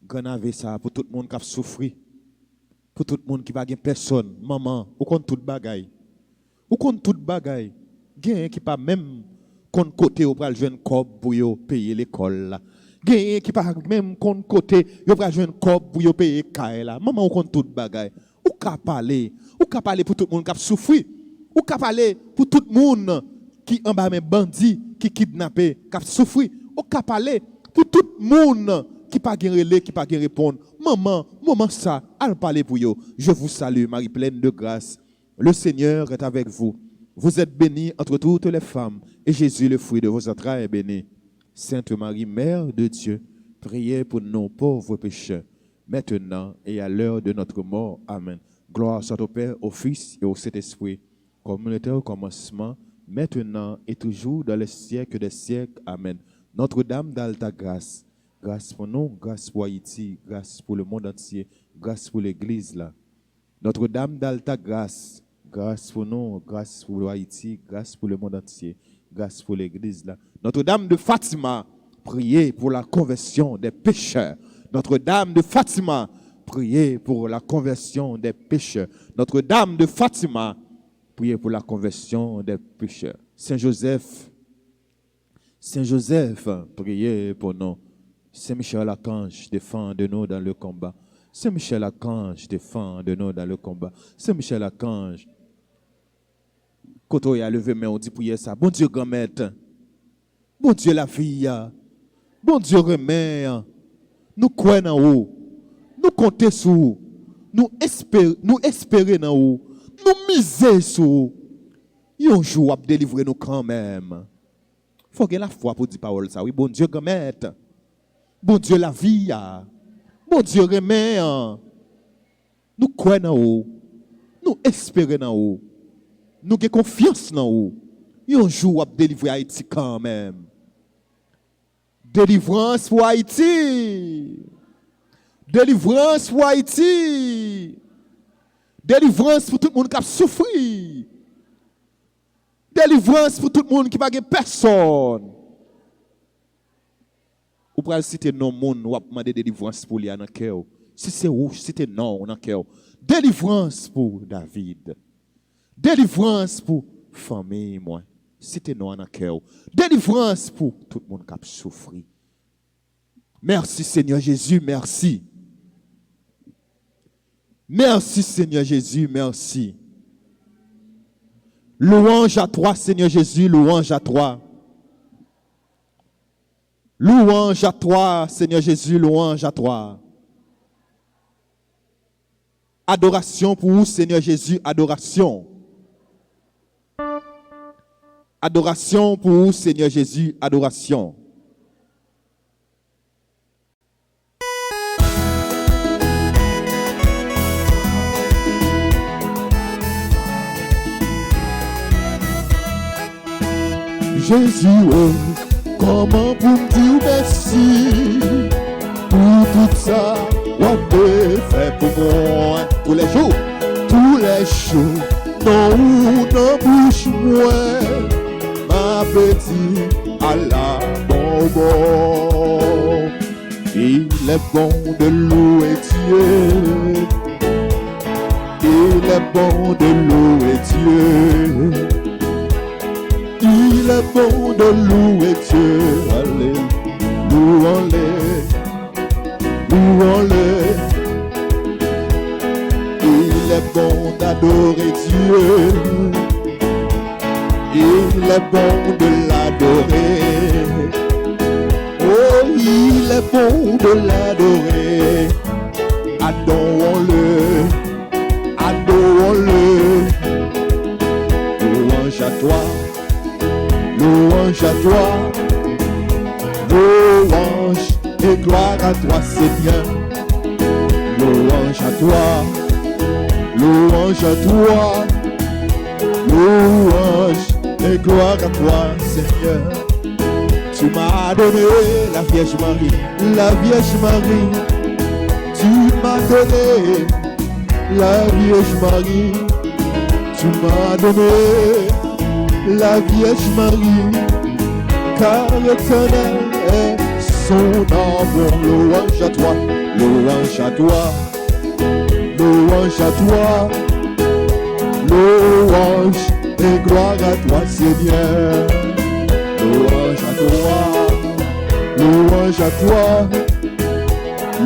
Grenave ça pour tout le monde qui a souffert. Pour tout le monde qui n'a pas personne. Maman, ou contre toute bagaille. Ou contre toute bagaille. Gen qui pas même contre côté ou pral jeune cob pour yo payer l'école là. Gen qui pas même contre côté yo pral jeune cob pour yo payer caille là. Maman ou contre toute bagaille. Ou ka parler pour tout le monde qui a souffert. Ou ka parler pour tout le monde qui en bas même bandit, qui kidnappé, qui a souffert. Ou ka parler pour tout le monde qui pas gen relé, qui pas gen répondre. Maman ça, al parler pour yo. Je vous salue, Marie pleine de grâce. Le Seigneur est avec vous. Vous êtes bénie entre toutes les femmes, et Jésus, le fruit de vos entrailles, est béni. Sainte Marie, Mère de Dieu, priez pour nos pauvres pécheurs, maintenant et à l'heure de notre mort. Amen. Gloire soit au Père, au Fils et au Saint-Esprit, comme il était au commencement, maintenant et toujours dans les siècles des siècles. Amen. Notre-Dame d'Alta Grâce, grâce pour nous, grâce pour Haïti, grâce pour le monde entier, grâce pour l'Église là. Notre-Dame d'Alta Grâce, grâce pour nous, grâce pour Haïti, grâce pour le monde entier, grâce pour l'Église là. Notre-Dame de Fatima, priez pour la conversion des pécheurs. Notre-Dame de Fatima, priez pour la conversion des pécheurs. Notre-Dame de Fatima, priez pour la conversion des pécheurs. Saint-Joseph, priez pour nous. Saint-Michel-Archange, défends-nous dans le combat. Saint-Michel-Archange, défends-nous dans le combat. Saint-Michel-Archange, quand on a levé main, on dit prier ça. Bon Dieu, grand-mère. Bon Dieu, la vie. Bon Dieu, remède. Nous croyons en vous. Nous comptons sur vous. Nous espérons en vous. Nous misons sur vous. Un jour, vous délivrer nous quand même. Il faut que la foi pour dire parole ça. Oui, bon Dieu, grand-mère. Bon Dieu, la vie. Bon Dieu, remède. Nous croyons en vous. Nous espérons en vous. Nous avons confiance en vous. Un jour, vous délivrer Haïti quand même. Délivrance pour Haïti. Délivrance pour Haïti. Délivrance pour tout le monde qui a souffert. Délivrance pour tout le monde qui n'a pas personne. Vous pouvez citer non monde, vous pouvez demander délivrance pour lui dans le cœur. Si c'est rouge, citez non dans le cœur. Délivrance pour David. Délivrance pour famille, moi. Citez non dans le cœur. Délivrance pour tout le monde qui a souffert. Merci Seigneur Jésus, merci. Merci Seigneur Jésus, merci. Louange à toi Seigneur Jésus, louange à toi. Louange à toi Seigneur Jésus, louange à toi. Adoration pour vous Seigneur Jésus, adoration. Adoration pour vous Seigneur Jésus, adoration. Jésus, oh, comment pour me dire merci pour tout ça, what tu fait pour moi Tous les jours, non ou non bouche moi, ma petite à la bonbon. Il est bon de louer Dieu, il est bon de louer Dieu. Il est bon de louer Dieu, allez, louons-le, louons-le. Il est bon d'adorer Dieu, il est bon de l'adorer. Oh, il est bon de l'adorer. Adorons-le, adorons-le. Louange à toi, louange à toi, louange et gloire à toi, Seigneur. Louange à toi, louange à toi, louange et gloire à toi, Seigneur. Tu m'as donné la Vierge Marie, la Vierge Marie. Tu m'as donné la Vierge Marie. Tu m'as donné la Vierge Marie. Car éternel est son amour. Louange à toi, louange à toi, louange à toi, louange et gloire à toi, Seigneur. Louange à toi, louange à toi,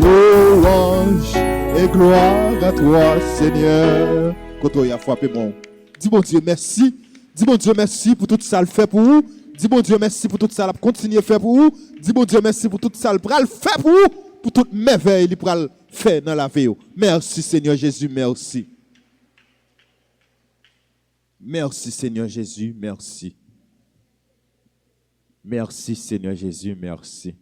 louange et gloire à toi, Seigneur. Quand on y a frappé, bon, dis bon Dieu merci. Dis bon Dieu merci pour tout ça le fait pour vous. Dis bon Dieu merci pour tout ça le continuer à faire pour vous. Dis bon Dieu merci pour tout ça le pral faire pour vous. Pour toute merveille il pral faire dans la vie. Merci Seigneur Jésus, merci. Merci Seigneur Jésus, merci. Merci Seigneur Jésus, merci.